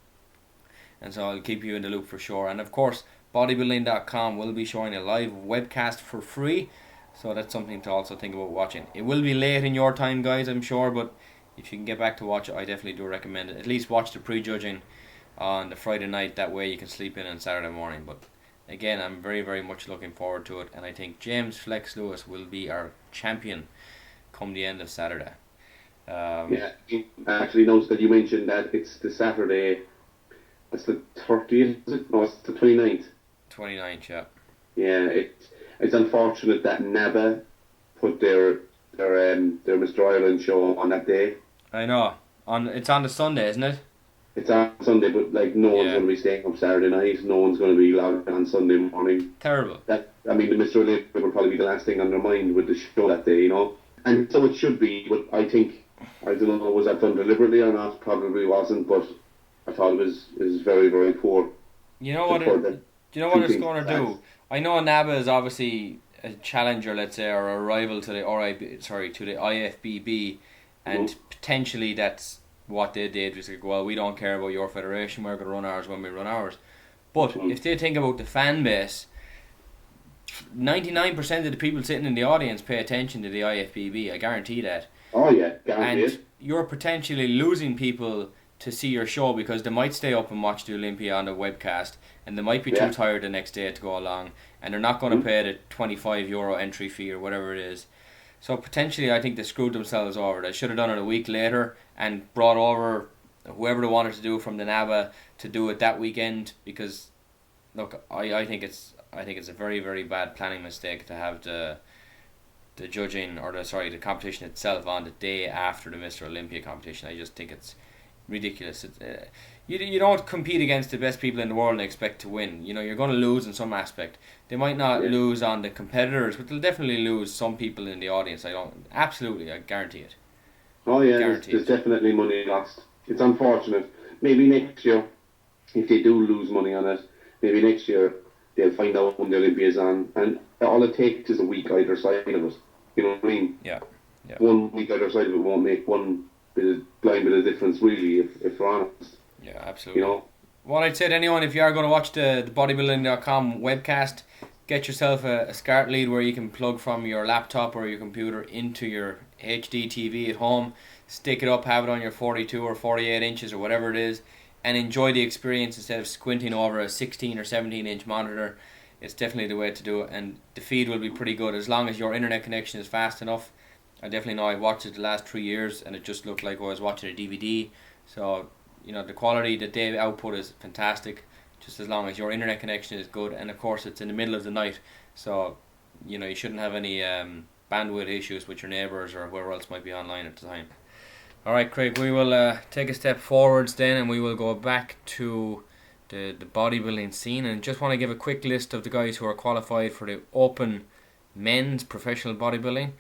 and so I'll keep you in the loop for sure. And of course, bodybuilding.com will be showing a live webcast for free, so that's something to also think about watching. It will be late in your time, guys, I'm sure, but if you can get back to watch it, I definitely do recommend it. At least watch the prejudging on the Friday night, that way you can sleep in on Saturday morning. But again, I'm very, very much looking forward to it, and I think James Flex Lewis will be our champion come the end of Saturday. I actually noticed that you mentioned that it's the Saturday. It's the 30th, is it? No, it's the 29th. 29th, yeah. Yeah, it's unfortunate that NABA put their Mr. Ireland show on that day. I know. It's on the Sunday, isn't it? It's on Sunday, but no one's going to be staying up Saturday night. No one's going to be allowed on Sunday morning. Terrible. The Mr. Olympia will probably be the last thing on their mind with the show that day, And so it should be, but I think, I don't know, was that done deliberately or not? Probably wasn't, but I thought it was very, very poor. You know what it's going to do? I know NABA is obviously a challenger, let's say, or a rival to the IFBB, and potentially that's what they did. Was like, well, we don't care about your federation. We're going to run ours when we run ours. But if they think about the fan base, 99% of the people sitting in the audience pay attention to the IFBB. I guarantee that. Oh yeah, guaranteed. And you're potentially losing people to see your show because they might stay up and watch the Olympia on the webcast, and they might be too tired the next day to go along, and they're not going to pay the €25 entry fee or whatever it is. So potentially, I think they screwed themselves over. They should have done it a week later and brought over whoever they wanted to do from the NABA to do it that weekend. Because, look, I think it's a very, very bad planning mistake to have the judging or the competition itself on the day after the Mr. Olympia competition. I just think it's ridiculous. You don't compete against the best people in the world and expect to win. You're going to lose in some aspect. They might not lose on the competitors, but they'll definitely lose some people in the audience. I guarantee it. Oh yeah, there's definitely money lost. It's unfortunate. Maybe next year, if they do lose money on it, maybe next year they'll find out when the Olympia is on, and all it takes is a week either side of it. You know what I mean? Yeah. 1 week either side of it won't make one blind bit of difference, really, if we're honest. Yeah, absolutely. What I'd say to anyone, if you are going to watch the bodybuilding.com webcast, get yourself a SCART lead where you can plug from your laptop or your computer into your HD TV at home, stick it up, have it on your 42 or 48 inches or whatever it is, and enjoy the experience instead of squinting over a 16 or 17 inch monitor. It's definitely the way to do it, and the feed will be pretty good as long as your internet connection is fast enough. I definitely know I watched it the last 3 years and it just looked like I was watching a DVD. So, the quality that they output is fantastic, just as long as your internet connection is good. And of course, it's in the middle of the night, so you shouldn't have any bandwidth issues with your neighbours or whoever else might be online at the time. Alright, Craig, we will take a step forwards then, and we will go back to the bodybuilding scene, and just want to give a quick list of the guys who are qualified for the Open Men's Professional Bodybuilding.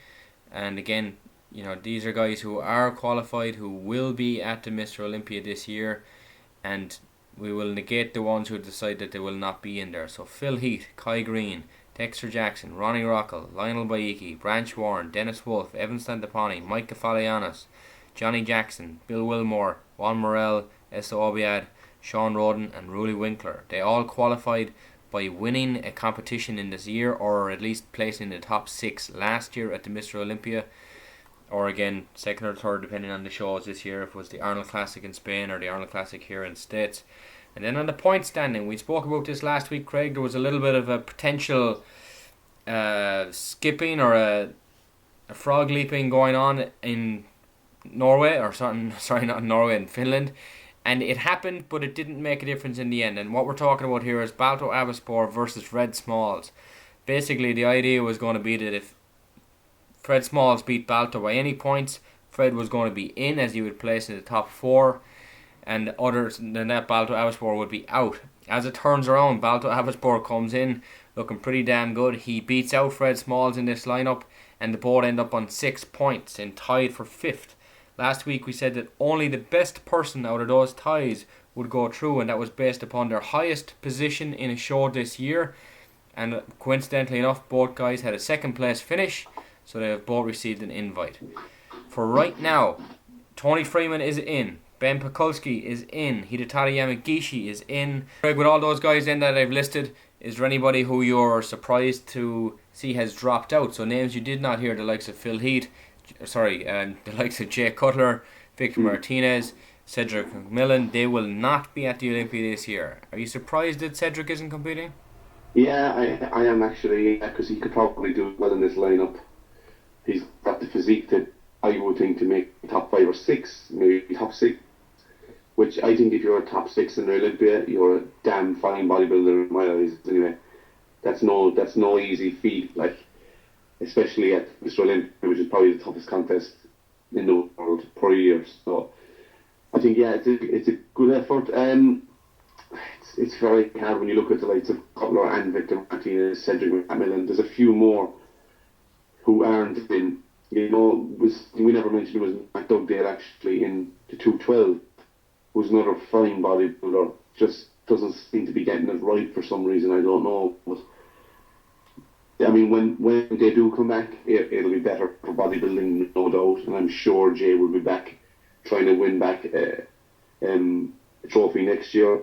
And again, these are guys who are qualified, who will be at the Mr. Olympia this year, and we will negate the ones who decide that they will not be in there. So Phil Heath, Kai Green, Dexter Jackson, Ronnie Rockel, Lionel Baiki, Branch Warren, Dennis Wolf, Evan Stantapani, Mike Kefalianos, Johnny Jackson, Bill Wilmore, Juan Morel, Essa Obiad, Sean Roden and Ruli Winkler. They all qualified by winning a competition in this year, or at least placing in the top 6 last year at the Mr. Olympia, or again second or third depending on the shows this year, if it was the Arnold Classic in Spain or the Arnold Classic here in the States. And then on the point standing, we spoke about this last week, Craig. There was a little bit of a potential skipping or a frog leaping going on in Norway, or sorry, not in Norway, in Finland. And it happened, but it didn't make a difference in the end. And what we're talking about here is Balto Avispor versus Red Smalls. Basically, the idea was going to be that if Fred Smalls beat Balto by any points, Fred was going to be in, as he would place in the top 4, and other than that, Balto Avespor would be out. As it turns around, Balto Avespor comes in looking pretty damn good. He beats out Fred Smalls in this lineup, and the board end up on 6 points and tied for 5th. Last week we said that only the best person out of those ties would go through, and that was based upon their highest position in a show this year. And coincidentally enough, both guys had a second place finish, so they have both received an invite. For right now, Tony Freeman is in, Ben Pekulski is in, Hidatari Yamagishi is in. Craig, with all those guys in that I've listed, is there anybody who you're surprised to see has dropped out? So names you did not hear, the likes of Phil Heath, the likes of Jay Cutler, Victor Martinez, Cedric McMillan, they will not be at the Olympia this year. Are you surprised that Cedric isn't competing? Yeah, I am actually, because he could probably do well in this lineup. He's got the physique that I would think to make top 5 or 6, maybe top 6. Which I think if you're a top 6 in the Olympia, you're a damn fine bodybuilder in my eyes. Anyway, that's no easy feat. Like, especially at Mr. Olympia, which is probably the toughest contest in the world per year. So I think it's a good effort. It's very hard when you look at the likes of Cutler and Victor Martinez, Cedric McMillan. There's a few more who aren't in. We never mentioned it was Matt Dugdale actually in the 212. Who's another fine bodybuilder, just doesn't seem to be getting it right for some reason. I don't know. But I mean, when they do come back, it'll be better for bodybuilding, no doubt. And I'm sure Jay will be back trying to win back a trophy next year.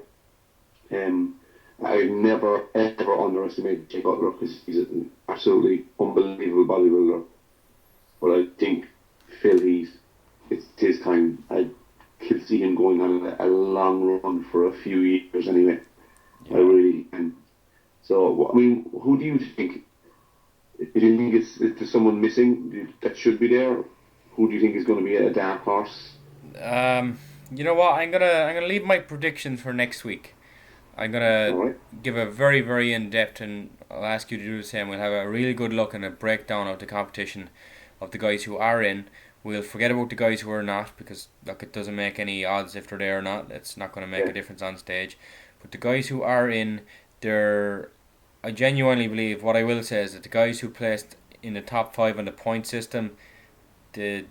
I never ever underestimate Jay Cutler because he's an absolutely unbelievable bodybuilder. But I think Phil it's his time. I could see him going on a long run for a few years anyway. Yeah. I really can. So, I mean, who do you think? Do you think it's someone missing that should be there? Who do you think is going to be a dark horse? You know what? I'm gonna leave my predictions for next week. I'm gonna give a very, very in-depth, and I'll ask you to do the same. We'll have a really good look and a breakdown of the competition of the guys who are in. We'll forget about the guys who are not, because look, it doesn't make any odds if they're there or not. It's not going to make a difference on stage. But the guys who are in, I genuinely believe, what I will say is that the guys who placed in the top 5 on the point system, I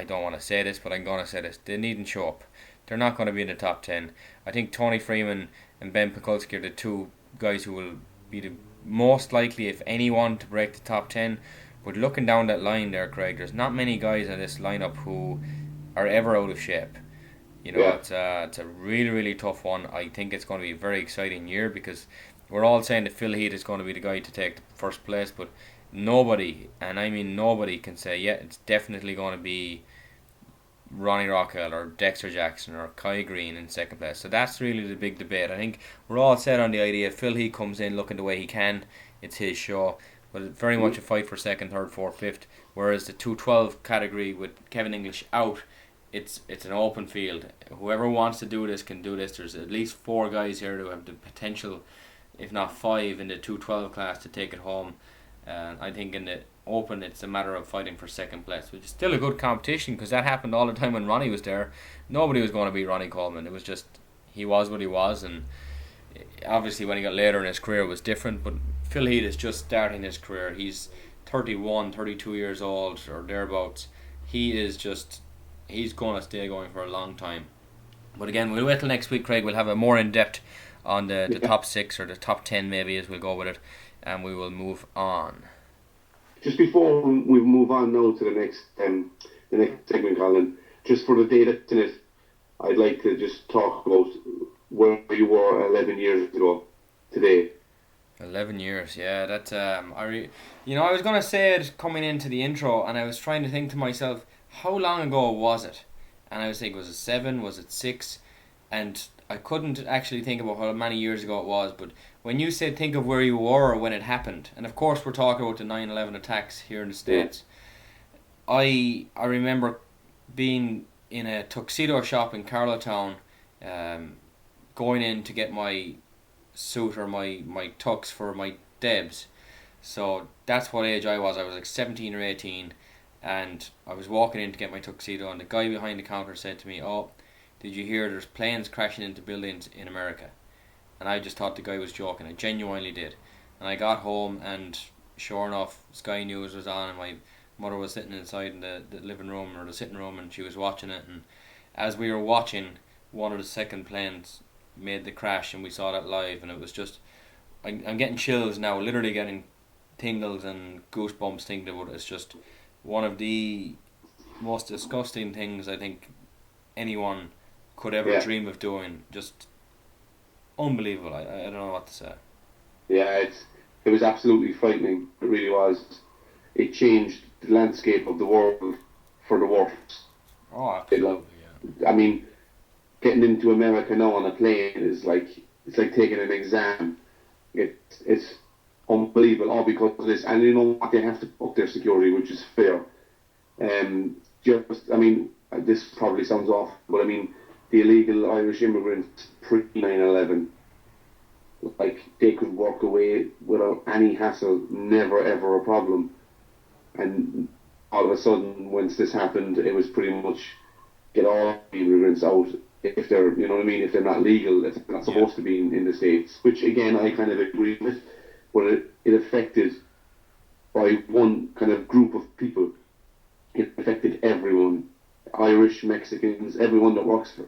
don't want to say this, but I'm going to say this, they needn't show up. They're not going to be in the top 10. I think Tony Freeman and Ben Pekulski are the two guys who will be the most likely, if anyone, to break the top 10. But looking down that line there, Craig, there's not many guys in this lineup who are ever out of shape. It's a really, really tough one. I think it's going to be a very exciting year because we're all saying that Phil Heath is going to be the guy to take the first place, but nobody, and I mean nobody, can say, it's definitely going to be Ronnie Rockwell or Dexter Jackson or Kai Green in second place. So that's really the big debate. I think we're all set on the idea Phil Heath comes in looking the way he can. It's his show. But it's very much a fight for second, third, fourth, fifth. Whereas the 212 category with Kevin English out, it's an open field. Whoever wants to do this can do this. There's at least 4 guys here who have the potential, if not 5, in the 212 class to take it home. And I think in the open, it's a matter of fighting for second place, which is still a good competition because that happened all the time when Ronnie was there. Nobody was going to beat Ronnie Coleman. It was just, he was what he was, and obviously when he got later in his career it was different, but Phil Heath is just starting his career. He's 31, 32 years old or thereabouts. He's going to stay going for a long time. But again, we'll wait till next week, Craig. We'll have a more in-depth on the top 6 or the top 10 maybe as we'll go with it, and we will move on. Just before we move on now to the next segment, Colin, just for the data in it, I'd like to just talk about where you were 11 years ago today. 11 years, yeah. That's I was going to say it coming into the intro, and I was trying to think to myself, how long ago was it? And I was thinking, was it 7? Was it 6? And I couldn't actually think about how many years ago it was. But when you said think of where you were when it happened, and of course we're talking about the 9/11 attacks here in the States. I remember being in a tuxedo shop in Carlowtown, going in to get my suit or my tux for my Debs. So that's what age I was. I was like 17 or 18, and I was walking in to get my tuxedo, and the guy behind the counter said to me, "Oh, did you hear there's planes crashing into buildings in America?" And I just thought the guy was joking. I genuinely did. And I got home, and sure enough, Sky News was on, and my mother was sitting inside in the living room or the sitting room, and she was watching it. And as we were watching, one of the second planes made the crash, and we saw that live, and it was just. I'm getting chills now, literally getting tingles and goosebumps thinking about it. It's just one of the most disgusting things I think anyone could ever Yeah, dream of doing. Just unbelievable. I don't know what to say. yeah, it was absolutely frightening. It really was. It changed the landscape of the world for the worse. Oh, It, like, absolutely, yeah. I mean, getting into America now on a plane is like it's like taking an exam. It's unbelievable, all because of this. And you know what? They have to up their security, which is fair. Just, I mean, this probably sounds off, but I mean, the illegal Irish immigrants pre 9/11, like they could walk away without any hassle, never ever a problem. And all of a sudden, once this happened, it was pretty much get all the immigrants out if they're, you know what I mean, if they're not legal, if they're not Yeah. supposed to be in the States, which again, I kind of agree with, but it affected by one kind of group of people. It affected everyone, Irish, Mexicans, everyone that works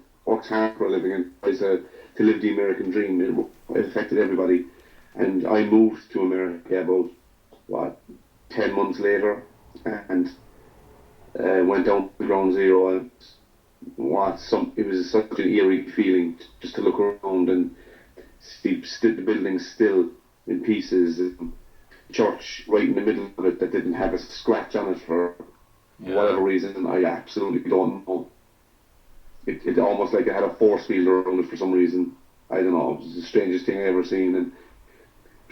hard for a living and tries to live the American dream. It affected everybody. And I moved to America about, what, 10 months later, and went down to ground zero. And it was such an eerie feeling just to look around and see the buildings still in pieces. And church right in the middle of it that didn't have a scratch on it for Yeah. whatever reason. I absolutely don't know. It almost like it had a force field around it for some reason. I don't know. It was the strangest thing I ever seen. And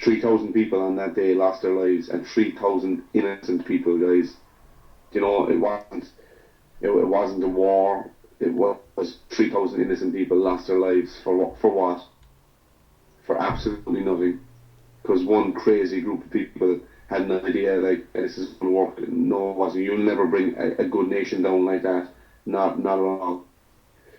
3,000 people on that day lost their lives, and 3,000 innocent people, guys. You know, it wasn't a war. It was 3,000 innocent people lost their lives for what? For absolutely nothing. Because one crazy group of people had an idea like this is going to work. No, it wasn't. You'll never bring a good nation down like that. Not at all.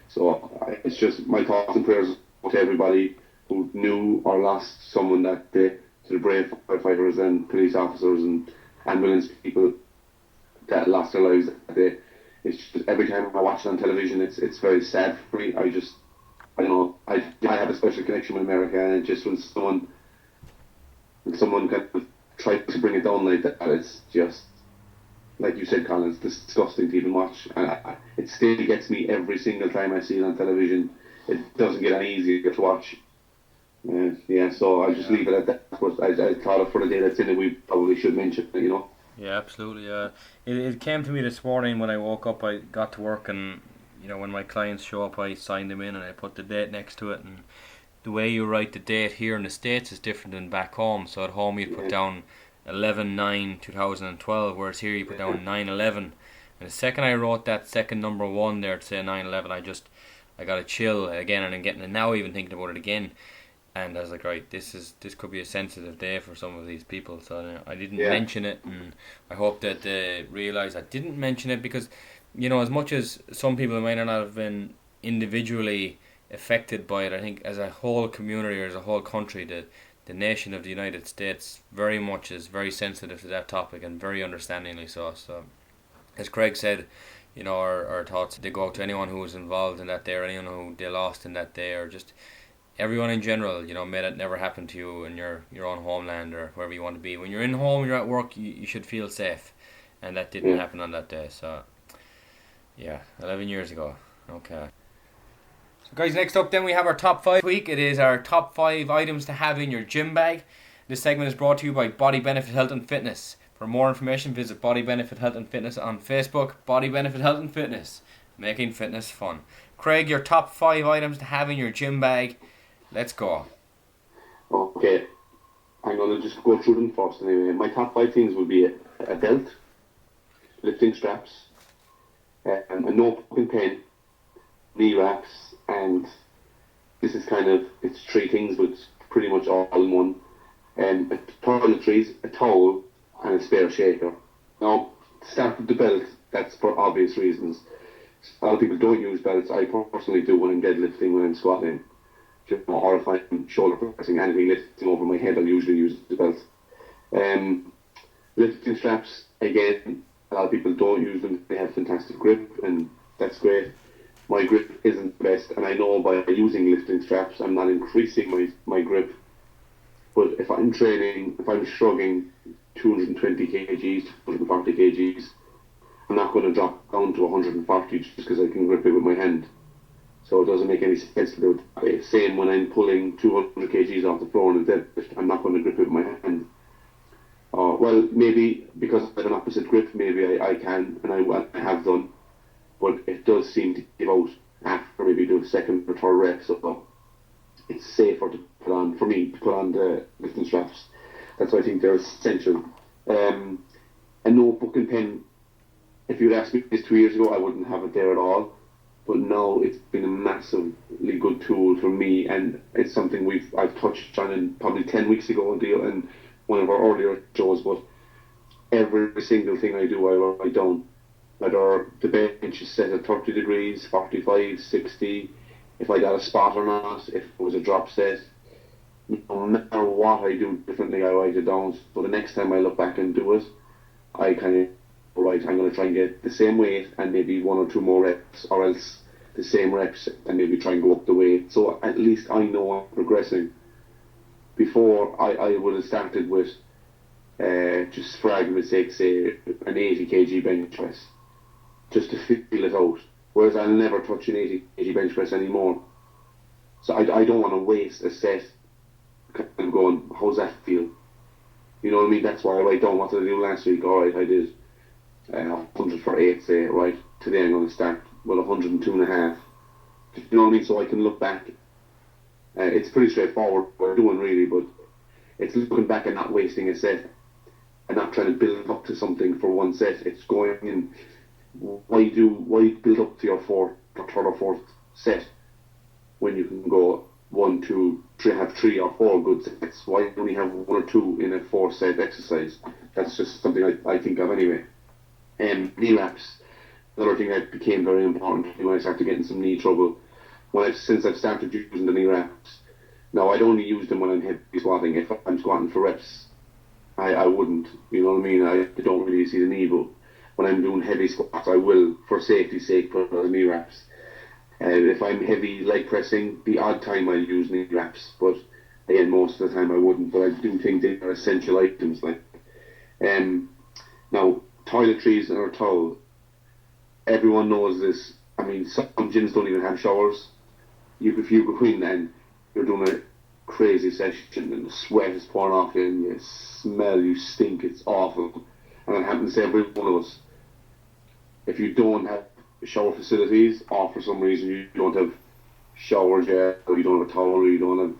So it's just my thoughts and prayers to everybody who knew or lost someone that day, to the brave firefighters and police officers and ambulance people that lost their lives that day. It's just every time I watch it on television, it's very sad for me. I don't know. I have a special connection with America, and it just when someone kind of tries to bring it down like that, it's just like you said, Colin. It's disgusting to even watch, and it still gets me every single time I see it on television. It doesn't get any easier to watch. Yeah, so I'll just Yeah. leave it at that. But I thought of for the day that's in it, we probably should mention it, you know. Yeah, absolutely. It came to me this morning when I woke up. I got to work, and when my clients show up, I sign them in and I put the date next to it. And the way you write the date here in the States is different than back home. So at home you put Yeah, down 11/9/2012, whereas here you put down 9/11. And the second I wrote that second number one there to say 9/11, I got a chill again, and I'm getting it now even thinking about it again. And I was like, right, this could be a sensitive day for some of these people. So I didn't yeah, mention it, and I hope that they realise I didn't mention it because, as much as some people might not have been individually affected by it, I think as a whole community or as a whole country, the nation of the United States very much is very sensitive to that topic and very understandingly so. So, as Craig said, our thoughts they go out to anyone who was involved in that day or anyone who they lost in that day or just everyone in general, may that never happen to you in your own homeland or wherever you want to be. When you're in home, you're at work, you should feel safe, and that didn't yeah. happen on that day. So yeah, 11 years ago. Okay. So guys, next up then we have our top five week. It is our top five items to have in your gym bag. This segment is brought to you by Body Benefit Health and Fitness. For more information, visit Body Benefit Health and Fitness on Facebook. Body Benefit Health and Fitness, making fitness fun. Craig, your top five items to have in your gym bag. Let's go. Okay, I'm gonna just go through them first. Anyway, my top five things would be a belt, lifting straps, a notebook and pen, knee wraps, and this is kind of it's three things, but it's pretty much all in one. Toiletries, a towel, and a spare shaker. Now, start with the belt. That's for obvious reasons. A lot of people don't use belts. I personally do when I'm deadlifting, when I'm squatting, or if I'm shoulder pressing, anything lifting over my head, I'll usually use the belt. Lifting straps, again, a lot of people don't use them. They have fantastic grip, and that's great. My grip isn't the best, and I know by using lifting straps, I'm not increasing my grip. But if I'm training, if I'm shrugging 220 kgs, 240 kgs, I'm not going to drop down to 140 just because I can grip it with my hand. So it doesn't make any sense to do it that way. Same when I'm pulling 200 kgs off the floor in a deadlift, I'm not going to grip it with my hand. Well, maybe because I have an opposite grip, maybe I can, and I have done. But it does seem to give out after maybe do a second or third rep, so it's safer to put on, for me, to put on the lifting straps. That's why I think they're essential. A notebook and pen, if you'd asked me this 2 years ago, I wouldn't have it there at all. But now it's been a massively good tool for me, and it's something I've touched on in probably 10 weeks ago in one of our earlier shows. But every single thing I do, I write down. Whether the bench is set at 30 degrees, 45, 60, if I got a spot or not, if it was a drop set. No matter what I do differently, I write it down. So the next time I look back and do it, I kind of, right, I'm going to try and get the same weight and maybe one or two more reps, or else the same reps and maybe try and go up the weight. So at least I know I'm progressing. Before, I would have started with, just for argument's sake, say, an 80 kg bench press, just to feel it out. Whereas I'll never touch an 80 kg bench press anymore. So I don't want to waste a set kind of going, how's that feel? You know what I mean? That's why I write down what did I do last week. Alright, I did 100 for 8, say, right, today I'm going to start with 102.5. You know what I mean? So I can look back. It's pretty straightforward what we're doing really, but it's looking back and not wasting a set and not trying to build up to something for one set. It's going in, why build up to your fourth or third or fourth set when you can go 1, 2, 3, have 3 or 4 good sets? Why only have 1 or 2 in a 4-set exercise? That's just something I think of anyway. Knee wraps, another thing that became very important when I started getting some knee trouble. Since I've started using the knee wraps, now I'd only use them when I'm heavy squatting. If I'm squatting for reps, I wouldn't. You know what I mean? I don't really see the need, but when I'm doing heavy squats, I will, for safety's sake, put on the knee wraps. If I'm heavy leg pressing, the odd time I'll use knee wraps, but again, most of the time I wouldn't. But I do think they are essential items. Now, toiletries or towel. Everyone knows this. I mean, some gyms don't even have showers. If you go in and you're doing a crazy session and the sweat is pouring off you and you smell, you stink, it's awful. And it happens to every one of us. If you don't have shower facilities, or for some reason you don't have showers yet, or you don't have a towel, or you don't have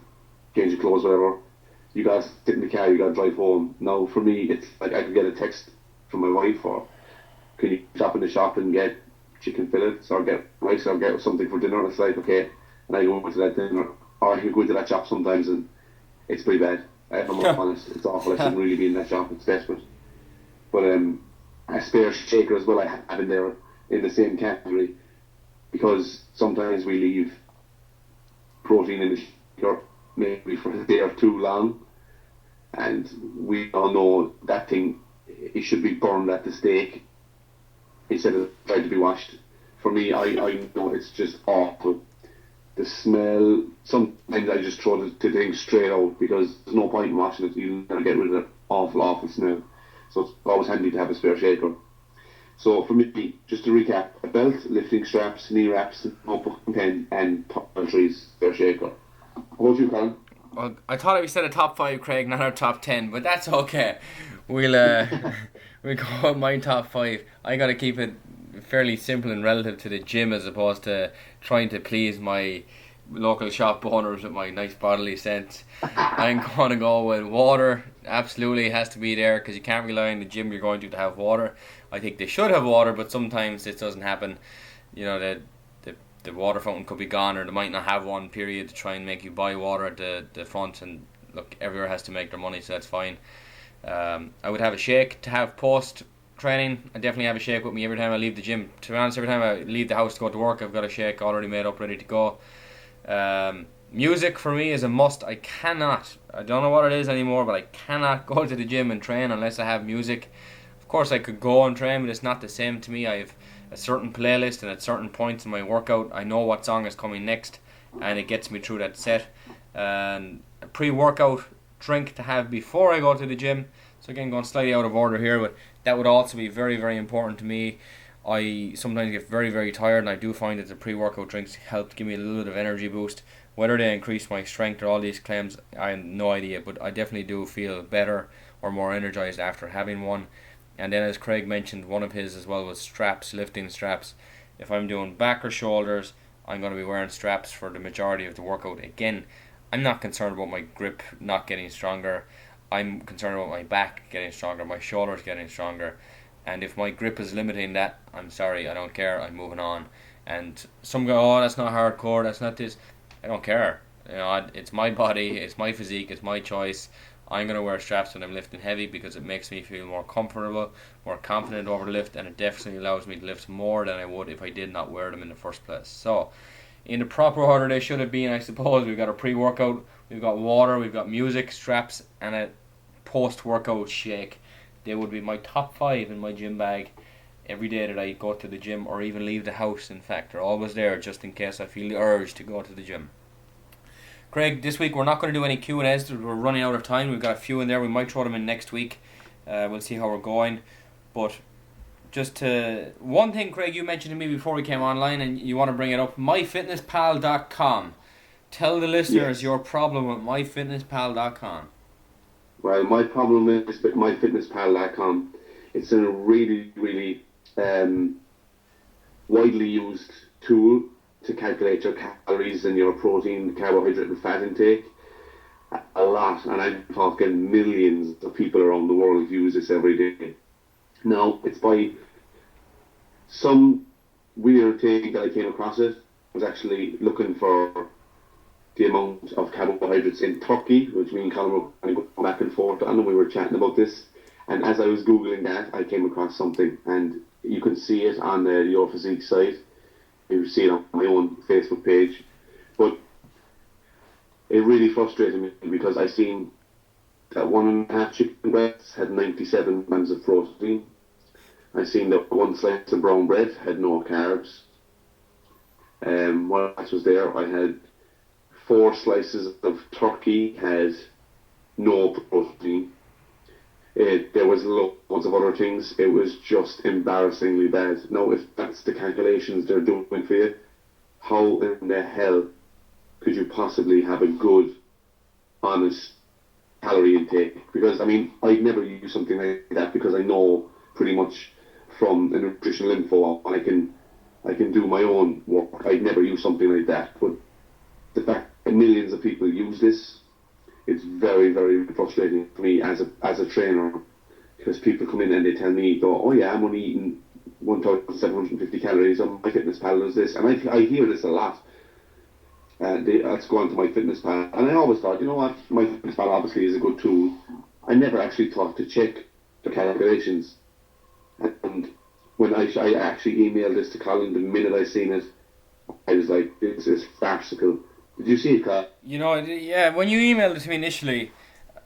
change of clothes, whatever, you gotta sit in the car, you gotta drive home. Now, for me, it's like I could get a text from my wife, or can you stop in the shop and get chicken fillets, or get rice, or get something for dinner? And it's like, okay, and I go into that dinner, or I can go into that shop sometimes, and it's pretty bad. If I'm honest, it's awful. I shouldn't really be in that shop. It's desperate. But a spare shaker as well, I have in there in the same category, because sometimes we leave protein in the shaker maybe for a day or two long, and we all know that thing, it should be burned at the stake instead of trying to be washed. For me, I know it's just awful. The smell, sometimes I just throw the thing straight out because there's no point in washing it. You'll never get rid of that awful smell. So it's always handy to have a spare shaker. So for me, just to recap, a belt, lifting straps, knee wraps, notebook and pen, and toiletries, spare shaker. How about you, Colin? Well, I thought we said a top 5, Craig, not our top 10, but that's okay. We'll go with my top 5. I gotta keep it fairly simple and relative to the gym, as opposed to trying to please my local shop owners with my nice bodily sense. I'm gonna go with water. Absolutely has to be there, because you can't rely on the gym you're going to have water. I think they should have water, but sometimes it doesn't happen. You know, the water fountain could be gone, or they might not have one, period, to try and make you buy water at the front, and look, everywhere has to make their money, so that's fine. I would have a shake to have post training. I definitely have a shake with me every time I leave the gym. To be honest, every time I leave the house to go to work, I've got a shake already made up, ready to go. Music for me is a must. I don't know what it is anymore, but I cannot go to the gym and train unless I have music. Of course, I could go and train, but it's not the same to me. I have a certain playlist, and at certain points in my workout, I know what song is coming next, and it gets me through that set. And a pre-workout drink to have before I go to the gym. So again, going slightly out of order here, but that would also be very, very important to me. I sometimes get very, very tired, and I do find that the pre-workout drinks help give me a little bit of energy boost. Whether they increase my strength or all these claims, I have no idea, but I definitely do feel better or more energized after having one. And then, as Craig mentioned, one of his as well was straps, lifting straps. If I'm doing back or shoulders, I'm going to be wearing straps for the majority of the workout. Again, I'm not concerned about my grip not getting stronger. I'm concerned about my back getting stronger, my shoulders getting stronger. And if my grip is limiting that, I'm sorry, I don't care, I'm moving on. And some go, oh, that's not hardcore, that's not this. I don't care. It's my body, it's my physique, it's my choice. I'm going to wear straps when I'm lifting heavy because it makes me feel more comfortable, more confident over the lift, and it definitely allows me to lift more than I would if I did not wear them in the first place. So, in the proper order they should have been, I suppose. We've got a pre-workout, we've got water, we've got music, straps, and a post-workout shake. They would be my top 5 in my gym bag every day that I go to the gym or even leave the house. In fact, they're always there just in case I feel the urge to go to the gym. Craig, this week we're not going to do any Q&As. We're running out of time. We've got a few in there. We might throw them in next week. We'll see how we're going. But just one thing, Craig, you mentioned to me before we came online, and you want to bring it up, myfitnesspal.com. Tell the listeners your problem with myfitnesspal.com. Well, my problem is with myfitnesspal.com. It's a really, really widely used tool to calculate your calories and your protein, carbohydrate and fat intake. A lot, and I'm talking millions of people around the world use this every day. Now, it's by some weird thing that I came across it. I was actually looking for the amount of carbohydrates in Turkey, which me and Colin were kind of going back and forth on, and we were chatting about this. And as I was Googling that, I came across something, and you can see it on the Your Physique site. You see it on my own Facebook page. But it really frustrated me because I seen that 1.5 chicken breasts had 97 grams of protein. I seen that 1 slice of brown bread had no carbs. What else was there? I had 4 slices of turkey had no protein. There was loads of other things. It was just embarrassingly bad. Now, if that's the calculations they're doing for you, how in the hell could you possibly have a good, honest calorie intake? Because, I mean, I'd never use something like that because I know pretty much from a nutritional info I can do my own work. I'd never use something like that. But the fact that millions of people use this, it's very, very frustrating for me as a trainer, because people come in and they tell me, oh yeah, I'm only eating 1,750 calories on MyFitnessPal does this, and I hear this a lot. Let's go on to MyFitnessPal, and I always thought, you know what, MyFitnessPal obviously is a good tool. I never actually thought to check the calculations, and when I actually emailed this to Colin, the minute I seen it, I was like, this is farcical. Did you see it, Carl? Yeah, when you emailed it to me initially,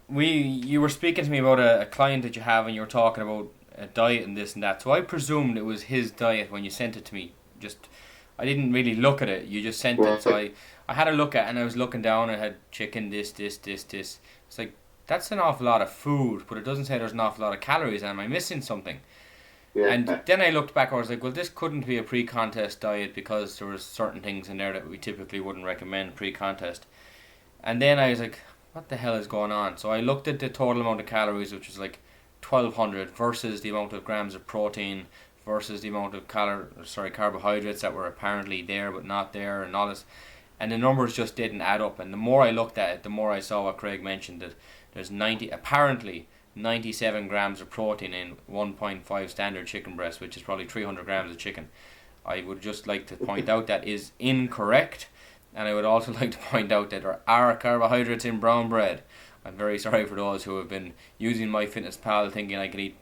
you were speaking to me about a client that you have, and you were talking about a diet and this and that. So I presumed it was his diet when you sent it to me. I didn't really look at it. You just sent it. So I had a look at it, and I was looking down. I had chicken, this. It's like, that's an awful lot of food, but it doesn't say there's an awful lot of calories. Am I missing something? Yeah. And then I looked back, I was like, well, this couldn't be a pre-contest diet because there was certain things in there that we typically wouldn't recommend pre-contest. And then I was like, what the hell is going on? So I looked at the total amount of calories, which was like 1,200, versus the amount of grams of protein, versus the amount of carbohydrates that were apparently there but not there, and all this. And the numbers just didn't add up. And the more I looked at it, the more I saw what Craig mentioned, that there's 97 grams of protein in 1.5 standard chicken breast, which is probably 300 grams of chicken. I would just like to point out that is incorrect, and I would also like to point out that there are carbohydrates in brown bread. I'm very sorry for those who have been using MyFitnessPal thinking I can eat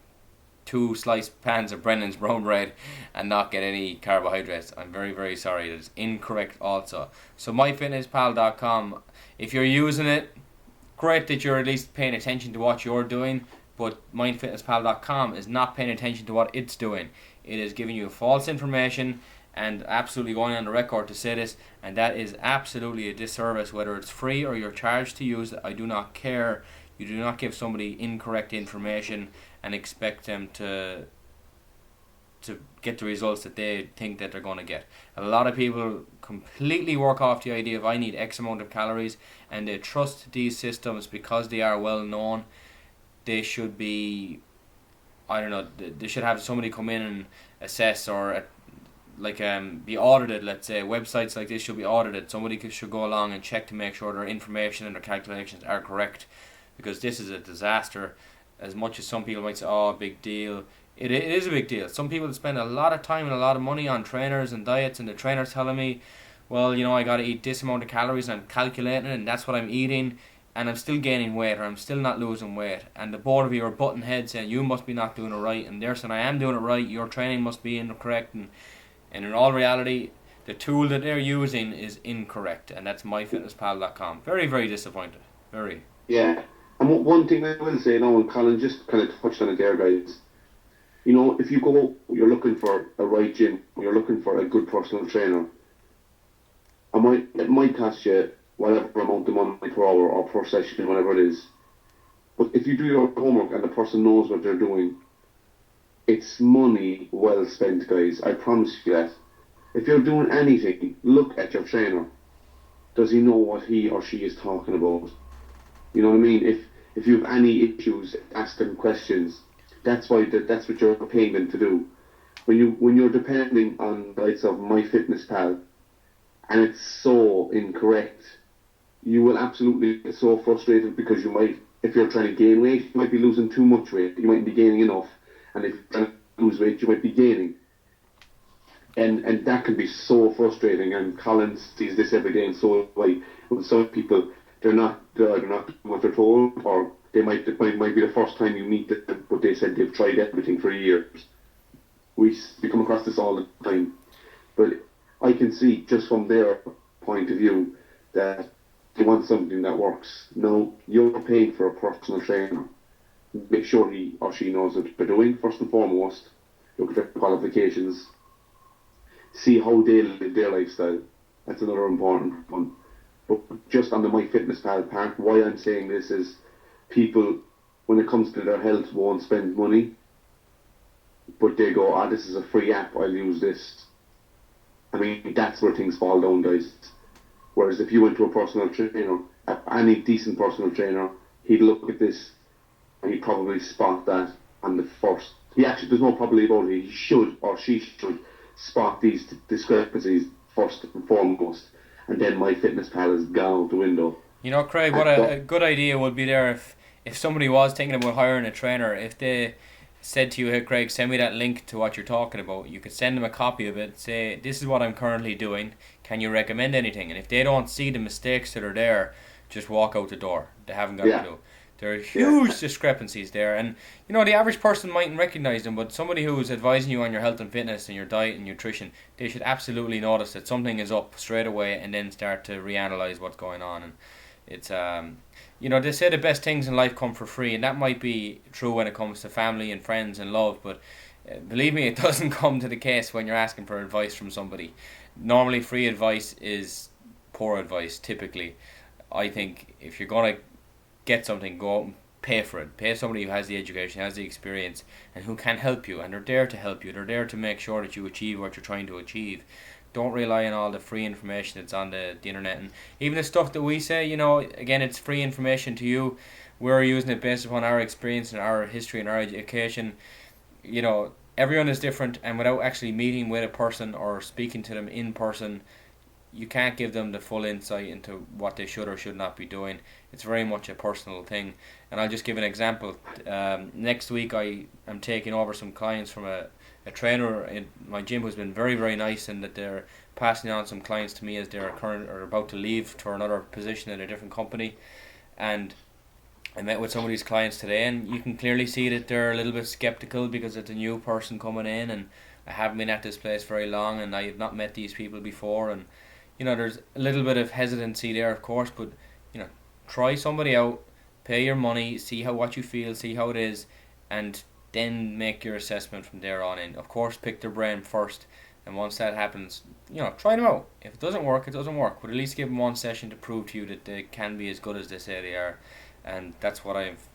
2 sliced pans of Brennan's brown bread and not get any carbohydrates. I'm very, very sorry. That is incorrect also. So myfitnesspal.com, if you're using it, great that you're at least paying attention to what you're doing, but myfitnesspal.com is not paying attention to what it's doing. It is giving you false information and absolutely going on the record to say this, and that is absolutely a disservice. Whether it's free or you're charged to use it, I do not care. You do not give somebody incorrect information and expect them to get the results that they think that they're going to get. A lot of people completely work off the idea of I need X amount of calories, and they trust these systems because they are well known. They should be, I don't know, they should have somebody come in and assess or be audited. Let's say websites like this should be audited. Somebody should go along and check to make sure their information and their calculations are correct, because this is a disaster. As much as some people might say, oh, big deal, it is a big deal. Some people spend a lot of time and a lot of money on trainers and diets, and the trainer's telling me, well, I got to eat this amount of calories, and I'm calculating it, and that's what I'm eating, and I'm still gaining weight, or I'm still not losing weight. And the both of you are butting heads saying, you must be not doing it right, and they're saying, I am doing it right, your training must be incorrect, and in all reality, the tool that they're using is incorrect, and that's myfitnesspal.com. Very, very disappointed. Very. Yeah. And one thing I will say now, and Colin just kind of touched on it there, guys. If you go, you're looking for a right gym, you're looking for a good personal trainer, it might cost you whatever amount of money per hour or per session, whatever it is. But if you do your homework and the person knows what they're doing, it's money well spent, guys. I promise you that. If you're doing anything, look at your trainer. Does he know what he or she is talking about? You know what I mean? If you have any issues, ask them questions. That's what you're paying them to do. When you're depending on the likes of MyFitnessPal and it's so incorrect, you will absolutely get so frustrated, because if you're trying to gain weight, you might be losing too much weight. You might be gaining enough, and if you're trying to lose weight, you might be gaining. And that can be so frustrating. And Colin sees this every day, and so like with some people, they're not doing what they're told, or it might be the first time you meet them, but they said they've tried everything for years. We come across this all the time. But I can see just from their point of view that they want something that works. No, you're paying for a personal trainer. Make sure he or she knows what they're doing, first and foremost. Look at their qualifications. See how they live their lifestyle. That's another important one. But just on the MyFitnessPal part, why I'm saying this is people, when it comes to their health, won't spend money, but they go, this is a free app, I'll use this. I mean, that's where things fall down, guys. Whereas if you went to a personal trainer, any decent personal trainer, he'd look at this and he'd probably spot that on the first. There's no probably about it. He should, or she should, spot these discrepancies first and foremost. And then MyFitnessPal is gone out the window. Craig, what a good idea would be there if somebody was thinking about hiring a trainer, if they said to you, hey Craig, send me that link to what you're talking about, you could send them a copy of it, say, this is what I'm currently doing, can you recommend anything? And if they don't see the mistakes that are there, just walk out the door. They haven't got a clue. There are huge discrepancies there, and the average person mightn't recognise them, but somebody who's advising you on your health and fitness and your diet and nutrition, they should absolutely notice that something is up straight away and then start to reanalyze what's going on. And it's they say the best things in life come for free, and that might be true when it comes to family and friends and love, but believe me, it doesn't come to the case when you're asking for advice from somebody. Normally free advice is poor advice, typically. I think if you're going to get something, go out and pay for it. Pay somebody who has the education, has the experience, and who can help you, and they're there to help you. They're there to make sure that you achieve what you're trying to achieve. Don't rely on all the free information that's on the internet. And even the stuff that we say, again, it's free information to you. We're using it based upon our experience and our history and our education. Everyone is different, and without actually meeting with a person or speaking to them in person, you can't give them the full insight into what they should or should not be doing. It's very much a personal thing. And I'll just give an example. Next week I am taking over some clients from a trainer in my gym who's been very, very nice, and that they're passing on some clients to me as they're current or about to leave to another position at a different company. And I met with some of these clients today, and you can clearly see that they're a little bit skeptical because it's a new person coming in, and I haven't been at this place very long, and I have not met these people before, and there's a little bit of hesitancy there, of course, but try somebody out, pay your money, see what you feel, see how it is, and then make your assessment from there on in. Of course, pick their brain first, and once that happens, try them out. If it doesn't work, it doesn't work, but at least give them one session to prove to you that they can be as good as they say they are. And that's what I've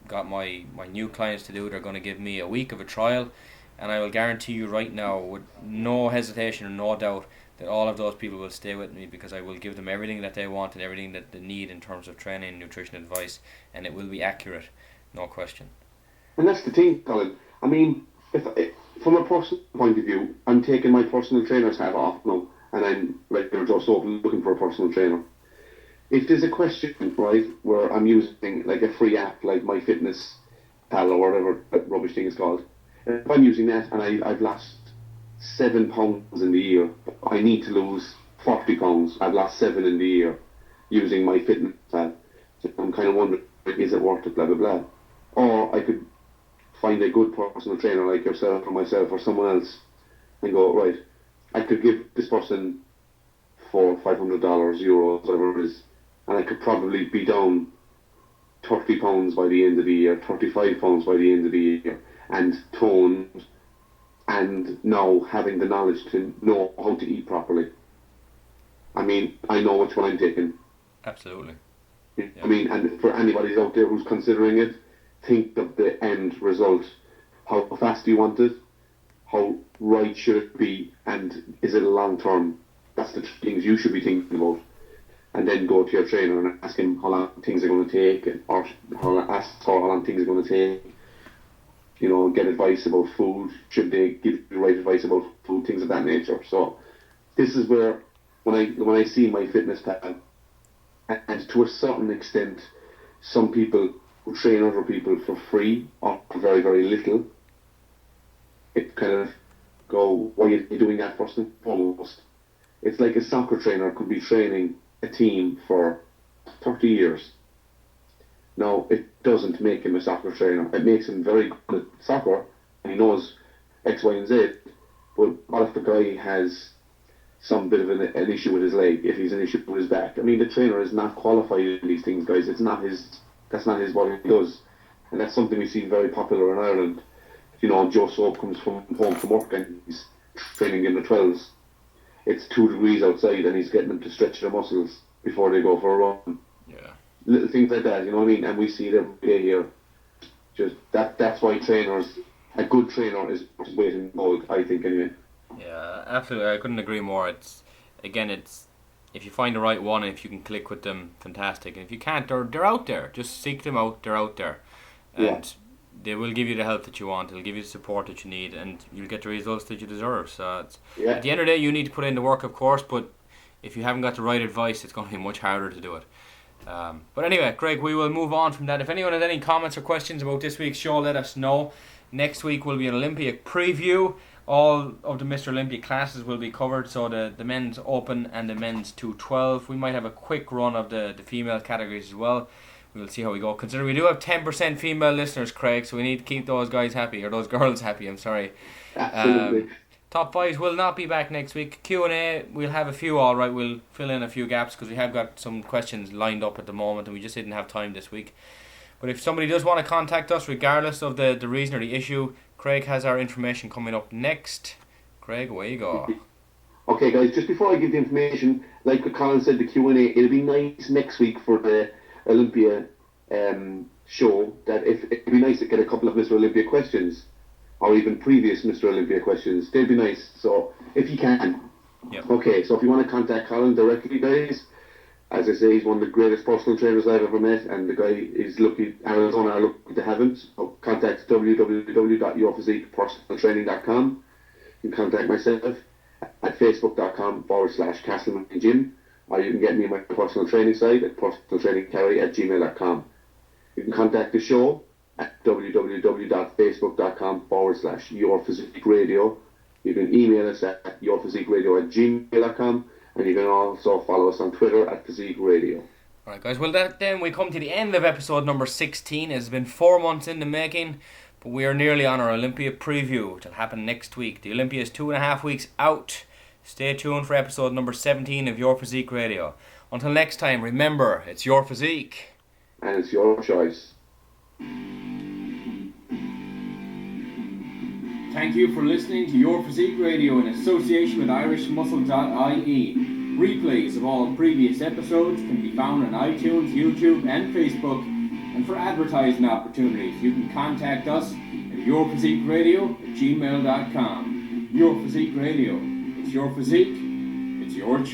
got my new clients to do. They're going to give me a week of a trial, and I will guarantee you right now, with no hesitation or no doubt, that all of those people will stay with me, because I will give them everything that they want and everything that they need in terms of training and nutrition advice, and it will be accurate, no question. And that's the thing, Colin. I mean, if from a personal point of view, I'm taking my personal trainer's hat off now, and I'm just looking for a personal trainer. If there's a question, right, where I'm using like a free app like MyFitnessPal or whatever that rubbish thing is called, if I'm using that and I've lost 7 pounds in the year, I need to lose 40 pounds. I've lost 7 in the year using MyFitnessPal. So I'm kind of wondering, is it worth it? Blah blah blah. Or I could find a good personal trainer like yourself or myself or someone else and go, right, I could give this person $400, $500, euros, whatever it is, and I could probably be down 30 pounds by the end of the year, 35 pounds by the end of the year, and toned, and now having the knowledge to know how to eat properly. I mean, I know which one I'm taking. Absolutely. Yeah. I mean, and for anybody out there who's considering it, think of the end result. How fast do you want it? How right should it be? And is it a long term? That's the things you should be thinking about. And then go to your trainer and ask him how long things are going to take, or ask how long things are going to take. Get advice about food. Should they give you the right advice about food? Things of that nature. So this is where when I see MyFitnessPal, and to a certain extent, some people who train other people for free or for very, very little, it kind of go, why are you doing that first and foremost? It's like a soccer trainer could be training a team for 30 years. Now, it doesn't make him a soccer trainer. It makes him very good at soccer, and he knows X, Y, and Z, but what if the guy has some bit of an issue with his leg, if he's an issue with his back? I mean, the trainer is not qualified in these things, guys. That's not his what he does. And that's something we see very popular in Ireland. Joe Soap comes home from work and he's training in the 12s. It's 2 degrees outside and he's getting them to stretch their muscles before they go for a run. Yeah. Little things like that, you know what I mean? And we see it every day here. Just that's why a good trainer is weight in gold, I think, anyway. Yeah, absolutely. I couldn't agree more. It's if you find the right one and if you can click with them, fantastic. And if you can't, they're out there. Just seek them out. They're out there, and they will give you the help that you want. They'll give you the support that you need, and you'll get the results that you deserve. So at the end of the day, you need to put in the work, of course. But if you haven't got the right advice, it's going to be much harder to do it. But anyway, Greg, we will move on from that. If anyone has any comments or questions about this week's show, let us know. Next week will be an Olympic preview. All of the Mr. Olympia classes will be covered, so the men's open and the men's 212. We might have a quick run of the female categories as well. We'll see how we go. Considering we do have 10% female listeners, Craig, so we need to keep those guys happy, or those girls happy, I'm sorry. Absolutely. Top 5s will not be back next week. Q&A, we'll have a few, alright. We'll fill in a few gaps because we have got some questions lined up at the moment and we just didn't have time this week. But if somebody does want to contact us, regardless of the reason or the issue, Craig has our information coming up next. Craig, away you go. Okay, guys, just before I give the information, like Colin said, the Q&A, it'll be nice next week for the Olympia show, that it'd be nice to get a couple of Mr. Olympia questions, or even previous Mr. Olympia questions. They'd be nice, so if you can. Yep. Okay, so if you want to contact Colin directly, guys, as I say, he's one of the greatest personal trainers I've ever met, and the guy is lucky, Arizona are lucky to have him. So contact www.yourphysiquepersonaltraining.com. You can contact myself at facebook.com/Castleman Gym, or you can get me on my personal training site at personaltrainingcarry@gmail.com. You can contact the show at www.facebook.com/yourphysiqueradio. You can email us at yourphysiqueradio@gmail.com. And you can also follow us on Twitter at Physique Radio. Alright guys, well then we come to the end of episode number 16. It's been 4 months in the making, but we are nearly on our Olympia preview. It'll happen next week. The Olympia is 2.5 weeks out. Stay tuned for episode number 17 of Your Physique Radio. Until next time, remember, it's your physique. And it's your choice. Thank you for listening to Your Physique Radio in association with irishmuscle.ie. Replays of all previous episodes can be found on iTunes, YouTube and Facebook. And for advertising opportunities, you can contact us at yourphysiqueradio@gmail.com. Your Physique Radio. It's your physique. It's your choice.